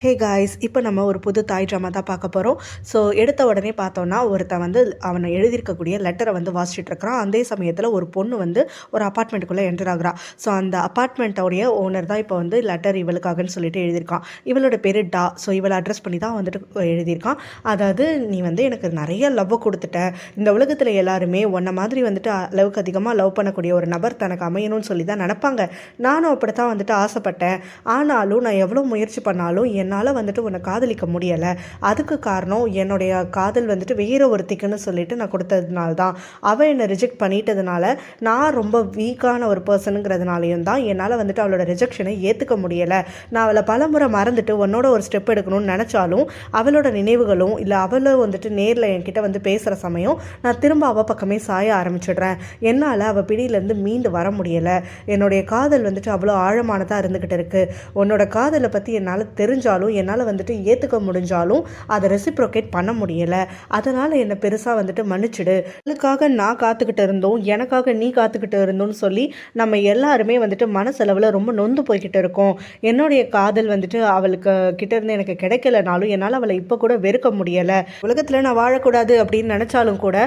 Hey guys, இப்போ நம்ம ஒரு புது தாய் ட்ராமா தான் பார்க்க போகிறோம். ஸோ எடுத்த உடனே பார்த்தோன்னா, ஒருத்தன் வந்து அவனை எழுதியிருக்கக்கூடிய லெட்டரை வந்து வாசிச்சுட்டு இருக்கிறான். அதே சமயத்தில் ஒரு பொண்ணு வந்து ஒரு அப்பார்ட்மெண்ட்டுக்குள்ளே என்டர் ஆகுறா. ஸோ அந்த அப்பார்ட்மெண்ட்டோடைய ஓனர் தான் இப்போ வந்து லெட்டர் இவளுக்காகன்னு சொல்லிட்டு எழுதியிருக்கான். இவளோட பேர் டா. ஸோ இவளை அட்ரஸ் பண்ணி தான் வந்துட்டு எழுதியிருக்கான். அதாவது, நீ வந்து எனக்கு நிறைய லவ்வை கொடுத்துட்ட. இந்த உலகத்தில் எல்லாருமே உன்ன மாதிரி வந்துட்டு அளவுக்கு அதிகமாக லவ் பண்ணக்கூடிய ஒரு நபர் தனக்கு அமையணும்னு சொல்லி தான் நினப்பாங்க. நானும் அப்படி தான் வந்துட்டு ஆசைப்பட்டேன். ஆனாலும் நான் எவ்வளோ முயற்சி பண்ணாலும் என்னால் வந்துட்டு உன்னை காதலிக்க முடியலை. அதுக்கு காரணம் என்னுடைய காதல் வந்துட்டு வேற ஒருத்திக்குன்னு சொல்லிட்டு நான் கொடுத்ததுனால தான். அவள் என்னை ரிஜெக்ட் பண்ணிட்டதுனால நான் ரொம்ப வீக்கான ஒரு பர்சனுங்கிறதுனாலையும் தான் என்னால் வந்துட்டு அவளோட ரிஜெக்ஷனை ஏற்றுக்க முடியலை. நான் அவளை பலமுறை மறந்துட்டு உன்னோட ஒரு ஸ்டெப் எடுக்கணும்னு நினச்சாலும் அவளோட நினைவுகளும் இல்லை அவளும் வந்துட்டு நேரில் என்கிட்ட வந்து பேசுகிற சமயம் நான் திரும்ப அவள் பக்கமே சாய ஆரம்பிச்சிடுறேன். என்னால் அவள் பிடியிலேருந்து மீண்டு வர முடியலை. என்னுடைய காதல் வந்துட்டு அவ்வளோ ஆழமானதாக இருந்துக்கிட்டு இருக்குது. உன்னோட காதலை பற்றி என்னால் தெரிஞ்சாலும் என்னால் வந்துட்டு ஏற்றுக்க முடிஞ்சாலும் அதை ரெசிப்ரோகேட் பண்ண முடியலை. அதனால் என்னை பெருசாக வந்துட்டு மன்னிச்சிடு. அதுக்காக நான் காத்துக்கிட்டு இருந்தோம், எனக்காக நீ காத்துக்கிட்டு இருந்தோம்னு சொல்லி நம்ம எல்லாருமே வந்துட்டு மனசளவில் ரொம்ப நொந்து போய்கிட்டு இருக்கோம். என்னுடைய காதல் வந்துட்டு அவளுக்கு கிட்ட இருந்து எனக்கு கிடைக்கலனாலும் என்னால் அவளை இப்போ கூட வெறுக்க முடியலை. உலகத்தில் நான் வாழக்கூடாது அப்படின்னு நினச்சாலும் கூட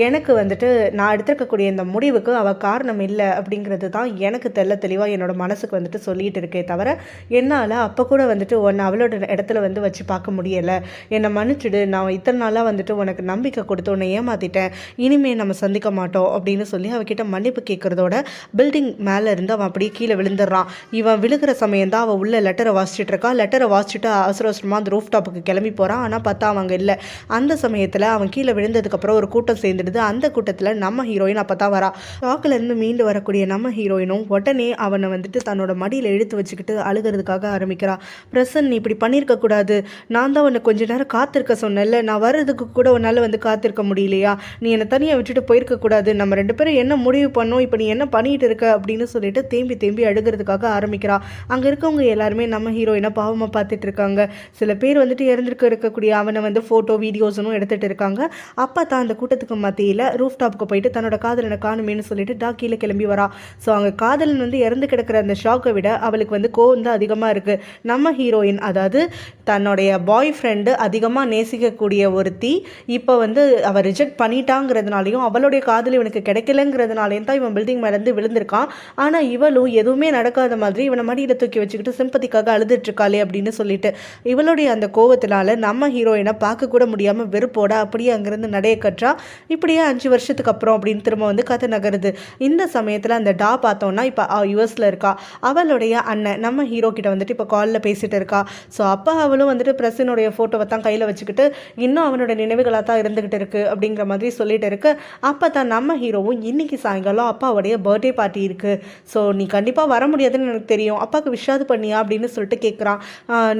எனக்கு வந்துட்டு நான் எடுத்துருக்கக்கூடிய இந்த முடிவுக்கு அவள் காரணம் இல்லை அப்படிங்கிறது தான் எனக்கு தெளிவாக என்னோட மனசுக்கு வந்துட்டு சொல்லிட்டு இருக்கே தவிர என்னால் அப்போ கூட வந்துட்டு ஒன்று அவளோட இடத்துல வந்து வச்சு பார்க்க முடியலை. என்னை மன்னிச்சிடு. நான் இத்தனை நாளாக வந்துட்டு உனக்கு நம்பிக்கை கொடுத்து உன்னை ஏமாற்றிட்டேன். இனிமேல் நம்ம சந்திக்க மாட்டோம் அப்படின்னு சொல்லி அவகிட்ட மன்னிப்பு கேட்குறதோட பில்டிங் மேலே இருந்து அவன் அப்படியே கீழே விழுந்துடுறான். இவன் விழுகிற சமயம் தான் அவள் உள்ள லெட்டரை வாசிச்சுட்டு இருக்கா. லெட்டரை வாசிச்சுட்டு அவசரமாக அந்த ரூஃப் டாப்புக்கு கிளம்பி போகிறான். ஆனால் பார்த்தா அவங்க இல்லை. அந்த சமயத்தில் அவன் கீழே விழுந்ததுக்கப்புறம் ஒரு கூட்டம் சேர்ந்துடுது. அந்த கூட்டத்தில் நம்ம ஹீரோயின் அப்போ தான் வரா. ஷாக்கிலேருந்து மீண்டு வரக்கூடிய நம்ம ஹீரோயினும் உடனே அவனை வந்துட்டு தன்னோட மடியில் இழுத்து வச்சுக்கிட்டு அழுகிறதுக்காக ஆரம்பிக்கிறா. பிரசன், நீ இப்படி பண்ணியிருக்கக்கூடாது. நான் தான் உன்னை கொஞ்ச நேரம் காத்திருக்க சொன்னேன்ல. நான் வர்றதுக்கு கூட உன்னால் வந்து காத்திருக்க முடியலையா? நீ என்னை தனியாக விட்டுட்டு போயிருக்கக்கூடாது. நம்ம ரெண்டு பேரும் என்ன முடிவு பண்ணோம், இப்போ நீ என்ன பண்ணிகிட்டு இருக்க அப்படின்னு சொல்லிட்டு தேம்பி அழுகிறதுக்காக ஆரம்பிக்கிறா. அங்கே இருக்கவங்க எல்லாருமே நம்ம ஹீரோயினை பாவமாக பார்த்துட்டு இருக்காங்க. சில பேர் வந்துட்டு இருக்கக்கூடிய அவனை வந்து ஃபோட்டோ வீடியோஸும் எடுத்துகிட்டு இருக்காங்க. அப்போ தான் அந்த கூட்டத்துக்கு மத்தியில் ரூஃப் டாப்புக்கு போயிட்டு தன்னோட காதலனை காணுமேனு சொல்லிட்டு கீழே கிளம்பி வரா. ஸோ அங்கே காதலன் வந்து இறந்து கிடக்கிற அந்த ஷாக்கை விட அவளுக்கு வந்து கோவம் தான் அதிகமாக இருக்குது. நம்ம ஹீரோயின், அதாவது தன்னுடைய பாய் ஃப்ரெண்டு அதிகமாக நேசிக்கக்கூடிய ஒருத்தி இப்போ வந்து அவள் ரிஜெக்ட் பண்ணிட்டாங்கிறதுனாலையும் அவளுடைய காதல் இவனுக்கு கிடைக்கலங்கிறதுனாலையும் தான் இவன் பில்டிங் மேலேருந்து விழுந்திருக்கான். ஆனால் இவளும் எதுவுமே நடக்காத மாதிரி இவனை மடியில் தூக்கி வச்சுக்கிட்டு சிம்பத்திக்காக அழுதுட்ருக்காளே அப்படின்னு சொல்லிட்டு இவளுடைய அந்த கோவத்தினால நம்ம ஹீரோயினை பார்க்க கூட முடியாமல் வெறுப்போட அப்படியே அங்கேருந்து நடைய கற்றா. இப்படியே 5 வருஷத்துக்கு அப்புறம் அப்படின்னு திரும்ப வந்து கதை நகருது. இந்த சமயத்தில் அந்த டா பார்த்தோன்னா இப்போ யூஎஸில் இருக்கா. அவளுடைய அண்ணன் நம்ம ஹீரோ கிட்ட வந்துட்டு இப்போ காலில் பேசிகிட்டு இருக்கா. ஸோ அப்போ அவளும் வந்துட்டு பிரசனுடைய ஃபோட்டோவை தான் கையில் வச்சுக்கிட்டு இன்னும் அவனோட நினைவுகளாக தான் இருந்துக்கிட்டு இருக்குது அப்படிங்கிற மாதிரி சொல்லிட்டு இருக்கு. அப்போ தான் நம்ம ஹீரோவும் இன்னைக்கு சாயங்காலம் அப்பாவுடைய பர்த்டே பார்ட்டி இருக்குது. ஸோ நீ கண்டிப்பாக வர முடியாதுன்னு எனக்கு தெரியும். அப்பாவுக்கு விஷாது பண்ணியா அப்படின்னு சொல்லிட்டு கேட்குறான்.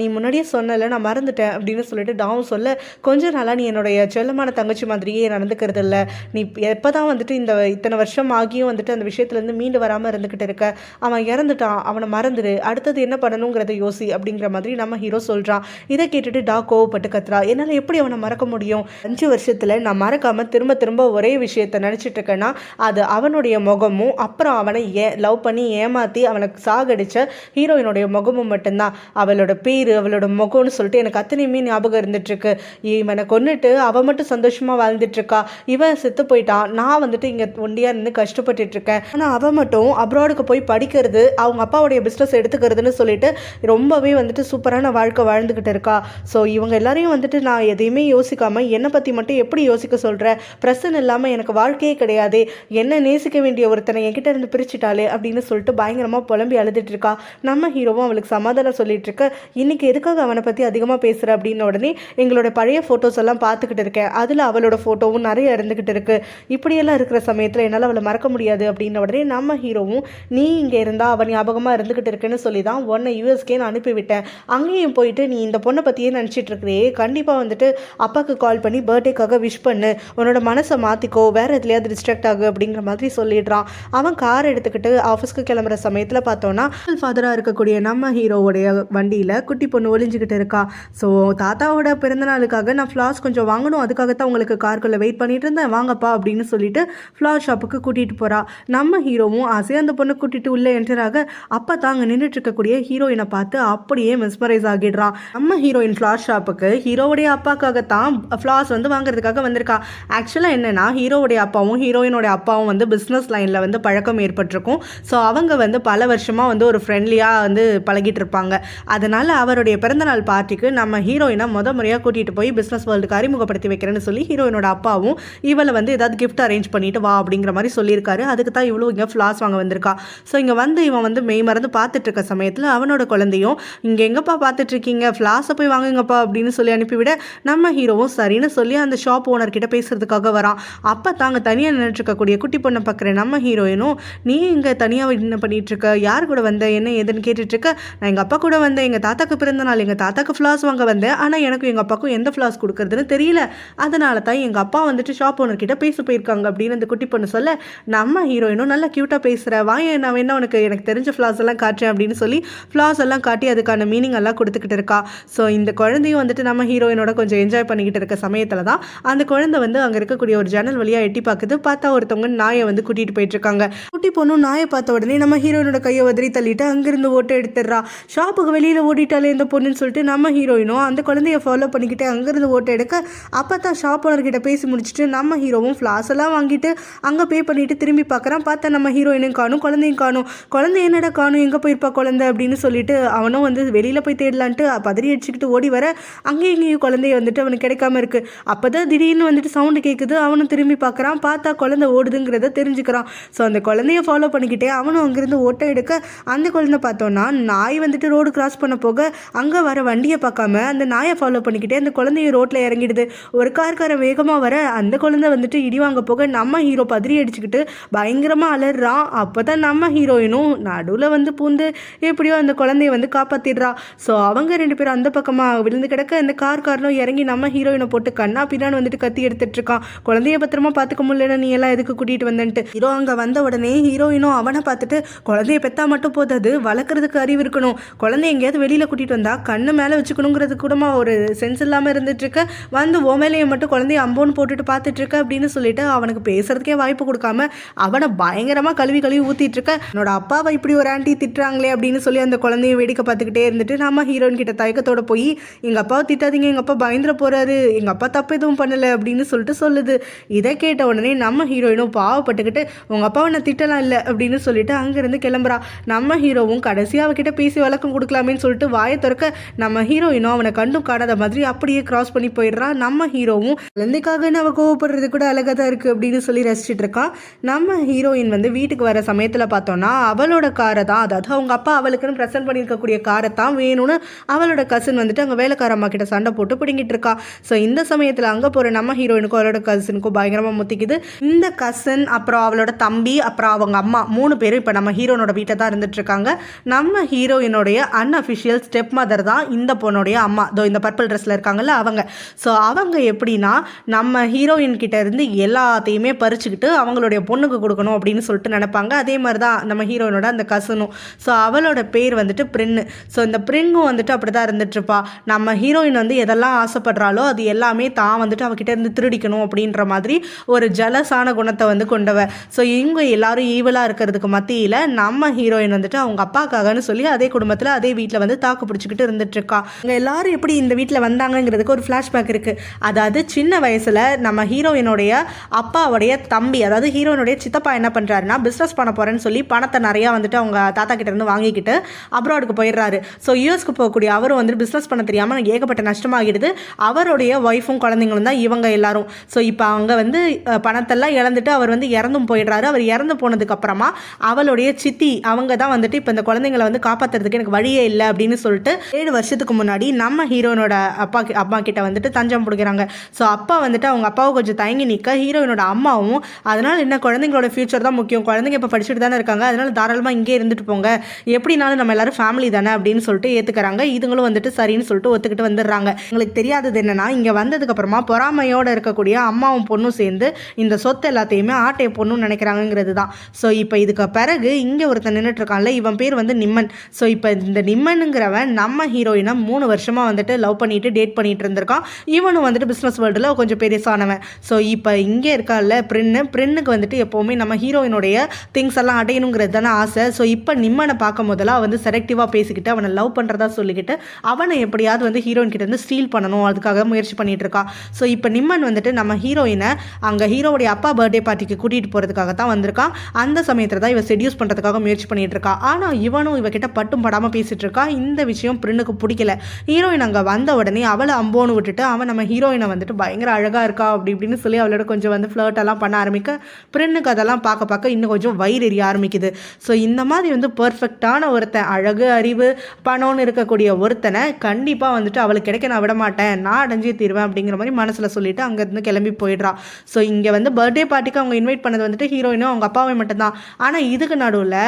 நீ முன்னாடியே சொன்னல, நான் மறந்துட்டேன் அப்படின்னு சொல்லிட்டு டாவும் சொல்ல, கொஞ்ச நாளாக நீ என்னுடைய செல்லமான தங்கச்சி மாதிரியே நடந்துக்கிறது இல்லை. நீ எப்போ தான் வந்துட்டு இத்தனை வருஷம் ஆகியும் வந்துட்டு அந்த விஷயத்துலேருந்து மீண்டு வராமல் இருந்துக்கிட்டு இருக்க. அவன் இறந்துட்டான், அவனை மறந்துடு, அடுத்தது என்ன பண்ணணுங்கிறத யோசி அப்படிங்கிற மாதிரி நம்ம ஹீரோ சொல்கிறான். இதை கேட்டுட்டு கோவப்பட்டு கத்துறா. என்னால் எப்படி அவனை மறக்க முடியும்? 5 வருஷத்தில் நான் மறக்காமல் திரும்ப ஒரே விஷயத்தை நினச்சிட்டு இருக்கேன்னா அது அவனுடைய முகமும் அப்புறம் அவனை லவ் பண்ணி ஏமாற்றி அவனுக்கு சாகடிச்ச ஹீரோயினுடைய முகமும் மட்டும்தான். அவளோட பேர், அவளோட முகம்னு சொல்லிட்டு எனக்கு அத்தனையுமே ஞாபகம் இருந்துட்டுருக்கு. இவனை கொண்டுட்டு அவன் மட்டும் சந்தோஷமாக வாழ்ந்துட்டுருக்கா. இவன் செத்து போயிட்டான். நான் வந்துட்டு இங்கே ஒண்டியாக இருந்து கஷ்டப்பட்டுட்டு இருக்கேன். ஆனால் அவன் மட்டும் அப்ராடுக்கு போய் படிக்கிறது, அவங்க அப்பாவுடைய பிஸ்னஸ் எடுத்துக்கிறதுன்னு சொல்லிட்டு ரொம்பவே வந்துட்டு சூப்பரான வாழ்க்கை வாழ்ந்துக்கிட்டு இருக்கா. ஸோ இவங்க எல்லாரையும் வந்துட்டு நான் எதையுமே யோசிக்காமல் என்னை பற்றி மட்டும் எப்படி யோசிக்க சொல்கிறேன்? பிரசன் இல்லாமல் எனக்கு வாழ்க்கையே கிடையாது. என்ன நேசிக்க வேண்டிய ஒருத்தனை என்கிட்ட இருந்து பிரிச்சுட்டாலே அப்படின்னு சொல்லிட்டு பயங்கரமாக புலம்பி அழுதுட்டு இருக்கா. நம்ம ஹீரோவும் அவளுக்கு சமாதானம் சொல்லிட்டு இருக்க. இன்னைக்கு எதுக்காக அவனை பற்றி அதிகமாக பேசுகிற அப்படின்னு உடனே எங்களோட பழைய ஃபோட்டோஸ் எல்லாம் பார்த்துக்கிட்டு இருக்கேன். அதில் அவளோட ஃபோட்டோவும் நிறைய இருந்துக்கிட்டு இருக்கு. இப்படியெல்லாம் இருக்கிற சமயத்தில் என்னால் அவளை மறக்க முடியாது அப்படின்ன உடனே நம்ம ஹீரோவும், நீ இங்கே இருந்தால் அவன் ஞாபகமாக இருந்துக்கிட்டு இருக்குன்னு சொல்லி தான் உன்னை யூஎஸ்கே நான் அனுப்பிவிட்டேன். அங்கேயும் போயிட்டு நீ இந்த பொண்ணை பற்றியே நினச்சிட்டு இருக்கிறே, கண்டிப்பாக வந்துட்டு அப்பாவுக்கு கால் பண்ணி பர்த்டேக்காக விஷ் பண்ணு, உன்னோட மனசை மாற்றிக்கோ, வேறு எதுலையாவது டிஸ்ட்ராக்ட் ஆகு அப்படிங்கிற மாதிரி சொல்லிடுறான். அவன் கார் எடுத்துக்கிட்டு ஆஃபீஸ்க்கு கிளம்புற சமயத்தில் பார்த்தோன்னா ஃபாதராக இருக்கக்கூடிய நம்ம ஹீரோவுடைய வண்டியில் குட்டி பொண்ணு ஒளிஞ்சிக்கிட்டு இருக்கா. ஸோ தாத்தாவோட பிறந்தநாளுக்காக நான் ஃப்ளார்ஸ் கொஞ்சம் வாங்கணும், அதுக்காகத்தான் உங்களுக்கு காருக்குள்ளே வெயிட் பண்ணிட்டு இருந்தேன், வாங்கப்பா அப்படின்னு சொல்லிட்டு ஃப்ளார் ஷாப்புக்கு கூட்டிகிட்டு போகிறா. நம்ம ஹீரோவும் ஆசையாக அந்த பொண்ணு கூட்டிகிட்டு உள்ளே என்டராக அப்போ தாங்க நின்றுட்டு இருக்கக்கூடிய ஹீரோயினை பார்த்து அப்படியே மெஸ்மரைஸ் சர்ப்ரைஸ் ஆகிடுறான். நம்ம ஹீரோயின் ஃப்ளார் ஷாப்புக்கு ஹீரோவுடைய அப்பாக்காகத்தான் ஃப்ளார்ஸ் வந்து வாங்குறதுக்காக வந்திருக்கா. ஆக்சுவலாக என்னென்னா ஹீரோவுடைய அப்பாவும் ஹீரோயினோட அப்பாவும் வந்து பிஸ்னஸ் லைனில் வந்து பழக்கம் ஏற்பட்டிருக்கும். ஸோ அவங்க வந்து பல வருஷமாக வந்து ஒரு ஃப்ரெண்ட்லியாக வந்து பழகிட்டு இருப்பாங்க. அதனால் அவருடைய பிறந்தநாள் பார்ட்டிக்கு நம்ம ஹீரோயினை முறையாக கூட்டிகிட்டு போய் பிஸ்னஸ் வேர்ல்டுக்கு அறிமுகப்படுத்தி வைக்கிறேன்னு சொல்லி ஹீரோயினோட அப்பாவும் இவளை வந்து ஏதாவது கிஃப்ட் அரேஞ்ச் பண்ணிட்டு வா அப்படிங்கிற மாதிரி சொல்லியிருக்காரு. அதுக்கு தான் இவ்வளோ இங்கே ஃப்ளார்ஸ் வாங்க வந்திருக்கா. ஸோ இங்கே வந்து இவன் வந்து மெய் மறந்து பார்த்துட்டு இருக்க சமயத்தில் அவனோட குழந்தையும் இங்கே எங்கப்பா பார்த்துட்டு இருக்கீங்க, ஃப்ளார்ஸை போய் வாங்குங்கப்பா அப்படின்னு சொல்லி அனுப்பிவிட நம்ம ஹீரோவும் சரின்னு சொல்லி அந்த ஷாப் ஓனர்கிட்ட பேசுறதுக்காக வரான். அப்போ தாங்க தனியாக நின்றுட்டுருக்கக்கூடிய குட்டி பொண்ணை பார்க்குறேன் நம்ம ஹீரோயினும், நீ இங்கே தனியாக என்ன பண்ணிகிட்ருக்க, யார் கூட வந்த, என்ன ஏதுன்னு கேட்டுட்ருக்க. நான் எங்கள் அப்பா கூட வந்தேன், எங்கள் தாத்தாக்கு பிறந்த நாள், எங்கள் தாத்தாக்கு ஃப்ளார்ஸ் வாங்க வந்தேன். ஆனால் எனக்கும் எங்கள் அப்பாவுக்கும் எந்த ஃப்ளார்ஸ் கொடுக்குறதுன்னு தெரியல. அதனால தான் எங்கள் அப்பா வந்துட்டு ஷாப் ஓனர்கிட்ட பேச போயிருக்காங்க அப்படின்னு அந்த குட்டி பொண்ணு சொல்ல நம்ம ஹீரோயினும் நல்லா க்யூட்டாக பேசுகிற, வாங்க நான் வேணா உனக்கு எனக்கு தெரிஞ்ச ஃப்ளார்ஸ் எல்லாம் காட்டுறேன் அப்படின்னு சொல்லி ஃப்ளார்ஸ் எல்லாம் காட்டி அதுக்கான மீனிங் எல்லாம் கொடுத்துக்கிட்டு இருக்கா. ஸோ இந்த குழந்தையும் வந்துட்டு நம்ம ஹீரோயினோட கொஞ்சம் என்ஜாய் பண்ணிக்கிட்டு இருக்க சமயத்தில் தான் அந்த குழந்தை வந்து அங்கே இருக்கக்கூடிய ஒரு ஜன்னல் வழியாக எட்டி பார்க்குது. பார்த்தா ஒருத்தவங்க நாயை வந்து கூட்டிகிட்டு போயிட்டு இருக்காங்க. குட்டி பொண்ணும் நாயை பார்த்த உடனே நம்ம ஹீரோயினோட கையை உதறி தள்ளிட்டு அங்கிருந்து ஓட்டை எடுத்துடுறா. ஷாப்புக்கு வெளியில் ஓடிட்டாலே இந்த பொண்ணுன்னு சொல்லிட்டு நம்ம ஹீரோயினும் அந்த குழந்தைய ஃபாலோ பண்ணிக்கிட்டு அங்கிருந்து ஓட்டை எடுக்க அப்போ தான் ஷாப் ஓனர்கிட்ட பேசி முடிச்சுட்டு நம்ம ஹீரோவும் ஃப்ளார்ஸ் எல்லாம் வாங்கிட்டு அங்கே பே பண்ணிட்டு திரும்பி பார்க்குறான். பார்த்தா நம்ம ஹீரோயினும் காணும், குழந்தையும் காணும். குழந்தை என்னடா காணும், எங்கே போயிருப்பா குழந்தை அப்படின்னு சொல்லிட்டு அவனும் வந்து வெளியில் போய் தேடலான்ட்டு பதறி அடிச்சுக்கிட்டு ஓடி வர அங்கேயும் இங்கேயும் குழந்தைய வந்துட்டு அவனுக்கு கிடைக்காம இருக்கு. அப்போ தான் திடீர்னு வந்துட்டு சவுண்டு கேட்குது. அவனும் திரும்பி பார்க்குறான். பார்த்தா குழந்தை ஓடுதுங்கிறத தெரிஞ்சுக்கிறான். ஸோ அந்த குழந்தைய ஃபாலோ பண்ணிக்கிட்டே அவனும் அங்கேருந்து ஓட்டை எடுக்க அந்த குழந்தை பார்த்தோன்னா நாய் வந்துட்டு ரோடு கிராஸ் பண்ண போக அங்கே வர வண்டியை பார்க்காம அந்த நாயை ஃபாலோ பண்ணிக்கிட்டே அந்த குழந்தைய ரோட்டில் இறங்கிடுது. ஒரு கார்காரன் வேகமாக வர அந்த குழந்தை வந்துட்டு இடி வாங்க போக நம்ம ஹீரோ பதறி அடிச்சுக்கிட்டு பயங்கரமாக அலறான். அப்போ தான் நம்ம ஹீரோயினும் நடுவில் வந்து பூந்து எப்படியோ அந்த குழந்தைய வந்து காப்பாற்றிடுறா. ஸோ அவங்க ரெண்டு பேரும் அந்த பக்கமாக விழுந்து கிடக்க அந்த கார்காரனும் இறங்கி நம்ம ஹீரோயினை போட்டு கண்ணா பின்னான்னு வந்துட்டு கத்தி எடுத்துட்டு இருக்கான். குழந்தைய பத்திரமா பார்த்துக்க முடியல, நீ எல்லாம் எதுக்கு கூட்டிகிட்டு வந்துட்டு. ஹீரோ அங்கே வந்த உடனே ஹீரோயினும் அவனை பார்த்துட்டு குழந்தைய பெற்றா மட்டும் போதாது, வளர்க்குறதுக்கு அறிவு இருக்கணும், குழந்தைய எங்கேயாவது வெளியில் கூட்டிகிட்டு வந்தா கண்ணு மேலே வச்சுக்கணுங்கிறது கூட ஒரு சென்ஸ் இல்லாமல் இருந்துட்டு இருக்க, வந்து ஓமேலையை மட்டும் குழந்தைய அம்போன்னு போட்டுட்டு பார்த்துட்டு இருக்க அப்படின்னு சொல்லிட்டு அவனுக்கு பேசுறதுக்கே வாய்ப்பு கொடுக்காம அவனை பயங்கரமாக கழுவி ஊற்றிட்டு இருக்க. என்னோட அப்பாவை இப்படி ஒரு ஆண்டி திட்டுறாங்களே அப்படின்னு சொல்லி அந்த குழந்தைய வேடிக்கை பார்த்துக்கிட்டே இருந்துட்டு நம்ம ஹீரோயின் கிட்ட தயக்கத்தோட போய் எங்கள் அப்பாவை திட்டாதீங்க, எங்கள் அப்பா பயந்துட போறாரு, எங்கள் அப்பா தப்பு எதுவும் பண்ணலை அப்படின்னு சொல்லிட்டு சொல்லுது. இதை கேட்ட உடனே நம்ம ஹீரோயினும் பாவப்பட்டுக்கிட்டு உங்கள் அப்பாவை நான் திட்டலாம் இல்லை அப்படின்னு சொல்லிட்டு அங்கேருந்து கிளம்புறா. நம்ம ஹீரோவும் கடைசியாக அவகிட்ட பேசி வழக்கம் கொடுக்கலாமேன்னு சொல்லிட்டு வாயை திறக்க நம்ம ஹீரோயினும் அவனை கண்டும் காணாத மாதிரி அப்படியே கிராஸ் பண்ணி போயிடுறா. நம்ம ஹீரோவும் குழந்தைக்காக அவ கோவப்படுறது கூட அழகாக தான் இருக்குது அப்படின்னு சொல்லி ரசிச்சுட்டு இருக்கான். நம்ம ஹீரோயின் வந்து வீட்டுக்கு வர சமயத்தில் பார்த்தோன்னா அவளோட காரை தான், அதாவது அவங்க அப்பா அவளுக்குன்னு ப்ரெசென்ட் பண்ணியிருக்கக்கூடிய காரை தான் வேணும்னு அவளோட கசின் வந்துட்டு அங்கே வேலைக்கார அம்மா கிட்ட சண்டை போட்டு பிடிங்கிட்டு இருக்கா. ஸோ இந்த சமயத்தில் அங்கே போகிற நம்ம ஹீரோயினுக்கும் அவளோட கசினுக்கும் பயங்கரமாக முத்திக்குது. இந்த கசின் அப்புறம் அவளோட தம்பி அப்புறம் அவங்க அம்மா 3 பேரும் இப்போ நம்ம ஹீரோனோட வீட்டை தான் இருந்துட்டு இருக்காங்க. நம்ம ஹீரோயினுடைய அன்அஃபிஷியல் ஸ்டெப் மதர் தான் இந்த பொண்ணுடைய அம்மா, தோ இந்த பர்பிள் ட்ரெஸ்ஸில் இருக்காங்கல்ல அவங்க. ஸோ அவங்க எப்படின்னா நம்ம ஹீரோயின் கிட்ட இருந்து எல்லாத்தையுமே பறிச்சுக்கிட்டு அவங்களுடைய பொண்ணுக்கு கொடுக்கணும் அப்படின்னு சொல்லிட்டு நினைப்பாங்க. அதே மாதிரி தான் நம்ம ஹீரோயினோட அந்த கசனும். ஸோ அவளோட பேர் வந்துட்டு பிரின்னு. ஸோ இந்த பிரிங்கும் வந்துட்டு அப்படி தான் இருந்துட்டுருப்பா. நம்ம ஹீரோயின் வந்து எதெல்லாம் ஆசைப்படுறாளோ அது எல்லாமே தான் வந்துட்டு அவகிட்ட இருந்து திருடிக்கணும் அப்படின்ற மாதிரி ஒரு ஜலசான குணத்தை வந்து கொண்டவ. ஸோ இவங்க எல்லாரும் ஈவலாக இருக்கிறதுக்கு மத்தியில் நம்ம ஹீரோயின் வந்துட்டு அவங்க அப்பாக்காகன்னு சொல்லி அதே குடும்பத்தில் அதே வீட்டில் வந்து தாக்கு பிடிச்சிக்கிட்டு இருந்துட்டுருக்கா. இங்கே எல்லாரும் எப்படி இந்த வீட்டில் வந்தாங்கங்கிறதுக்கு ஒரு ஃப்ளாஷ்பேக் இருக்குது. அதாவது சின்ன வயசில் நம்ம ஹீரோயினுடைய அப்பாவுடைய தம்பி, அதாவது ஹீரோயினுடைய சித்தப்பா என்ன பண்ணுறாருன்னா பிஸ்னஸ் பண்ண போகிறேன்னு சொல்லி பணத்தை நிறையா வந்துட்டு அவங்க தாத்தா கிட்ட இருந்து வாங்கிக்கிட்டு அப்ராடுக்கு போயிடுறாரு. ஸோ யூஎஸ்க்கு போகக்கூடிய அவரும் வந்துட்டு பிஸ்னஸ் பண்ண தெரியாமல் ஏகப்பட்ட நஷ்டமாகிடுது. அவருடைய ஒய்ஃபும் குழந்தைங்களும் தான் இவங்க எல்லாரும். ஸோ இப்போ அவங்க வந்து பணத்தெல்லாம் இழந்துட்டு அவர் வந்து இறந்தும் போயிடுறாரு. அவர் இறந்து போனதுக்கு அப்புறமா அவளுடைய சித்தி அவங்க தான் வந்துட்டு இப்போ இந்த குழந்தைங்களை வந்து காப்பாற்றுறதுக்கு எனக்கு வழியே இல்லை அப்படின்னு சொல்லிட்டு 7 வருஷத்துக்கு முன்னாடி நம்ம ஹீரோயினோட அப்பா கிட்ட வந்துட்டு தஞ்சம் பிடிக்கிறாங்க. ஸோ அப்பா வந்துட்டு அவங்க அப்பாவை கொஞ்சம் தயங்கி நிற்க ஹீரோயினோட அம்மாவும் அதனால் என்ன குழந்தைங்களோட ஃபியூச்சர் தான் முக்கியம், குழந்தைங்க இப்போ படிச்சுட்டு தானே இருக்காங்க, அதனால தாராளமாக இங்கே இருந்துட்டு போங்க, எப்படினாலும் நம்ம எல்லாரும் ஃபேமிலி தானே அப்படின்னு சொல்லிட்டு ஏற்றுக்கிறாங்க. இதுங்களும் வந்துட்டு சரின்னு சொல்லிட்டு ஒத்துக்கிட்டு வந்துடுறாங்க. உங்களுக்கு தெரியாதது என்னன்னா இங்கே வந்ததுக்கப்புறமா பொறாமையோடு இருக்கக்கூடிய அம்மாவும் பொண்ணும் சேர்ந்து இந்த சொத்து எல்லாத்தையுமே ஆட்டைய பொண்ணுன்னு நினைக்கிறாங்கிறது தான். ஸோ இப்போ இதுக்கு பிறகு இங்கே ஒருத்தன் நின்றுட்டு இருக்கான்ல, இவன் பேர் வந்து நிம்மன். ஸோ இப்போ இந்த நிம்மனுங்கிறவன் நம்ம ஹீரோயினை 3 வருஷமாக வந்துட்டு லவ் பண்ணிட்டு டேட் பண்ணிட்டு இருந்திருக்கான். இவனும் வந்துட்டு பிஸ்னஸ் வேர்ல்டில் கொஞ்சம் பெருசானவன். ஸோ இப்போ இங்கே இருக்கான்ல பிரின்னுக்கு வந்துட்டு எப்போவுமே நம்ம ஹீரோயினுடைய திங்ஸ் எல்லாம் அடையணுங்கிறது தானே ஆசை. ஸோ இப்போ நிம்மனை பார்க்கும் போதெல்லாம் வந்து செலக்டிவாக பேசிக்கிட்டு அவனை லவ் பண்ணுறதா அப்படின்லாம் சொல்லிக்கிட்டு அவனை எப்படியாவது வந்து ஹீரோயின் கிட்ட இருந்து ஸ்டீல் பண்ணணும் அதுக்காக முயற்சி பண்ணிட்டு இருக்கா. ஸோ இப்போ நிம்மன் வந்துட்டு நம்ம ஹீரோயினை அங்கே ஹீரோவுடைய அப்பா பர்த்டே பார்ட்டிக்கு கூட்டிகிட்டு போகிறதுக்காக தான் வந்திருக்கான். அந்த சமயத்தில் தான் இவ செடியூஸ் பண்ணுறதுக்காக முயற்சி பண்ணிட்டு இருக்கா. ஆனால் இவனும் இவகிட்ட பட்டும் படாமல் பேசிட்டு இருக்கா. இந்த விஷயம் பிரின்னுக்கு பிடிக்கல. ஹீரோயின் அங்கே வந்த உடனே அவளை அம்போன்னு விட்டுட்டு அவன் நம்ம ஹீரோயினை வந்துட்டு பயங்கர அழகாக இருக்கா அப்படி இப்படின்னு சொல்லி அவளோட கொஞ்சம் வந்து ஃப்ளர்ட் எல்லாம் பண்ண ஆரம்பிக்க பிரின்னுக்கு அதெல்லாம் பார்க்க பார்க்க இன்னும் கொஞ்சம் வயிறு எரிய ஆரம்பிக்குது. ஸோ இந்த மாதிரி வந்து பர்ஃபெக்டான ஒருத்தன், அழகு அறிவு பணம்னு இருக்கக்கூடிய ஒருத்தனை கண்டிப்பாக வந்துட்டு அவளுக்கு கிடைக்க நான் விட மாட்டேன், நான் அடைஞ்சே தீருவேன் அப்படிங்கிற மாதிரி மனசில் சொல்லிட்டு அங்கேருந்து கிளம்பி போயிடுறா. ஸோ இங்கே வந்து பர்த்டே பார்ட்டிக்கு அவங்க இன்வைட் பண்ணது வந்துட்டு ஹீரோயினும் அவங்க அப்பாவை மட்டும்தான். ஆனால் இதுக்கு நடுவில்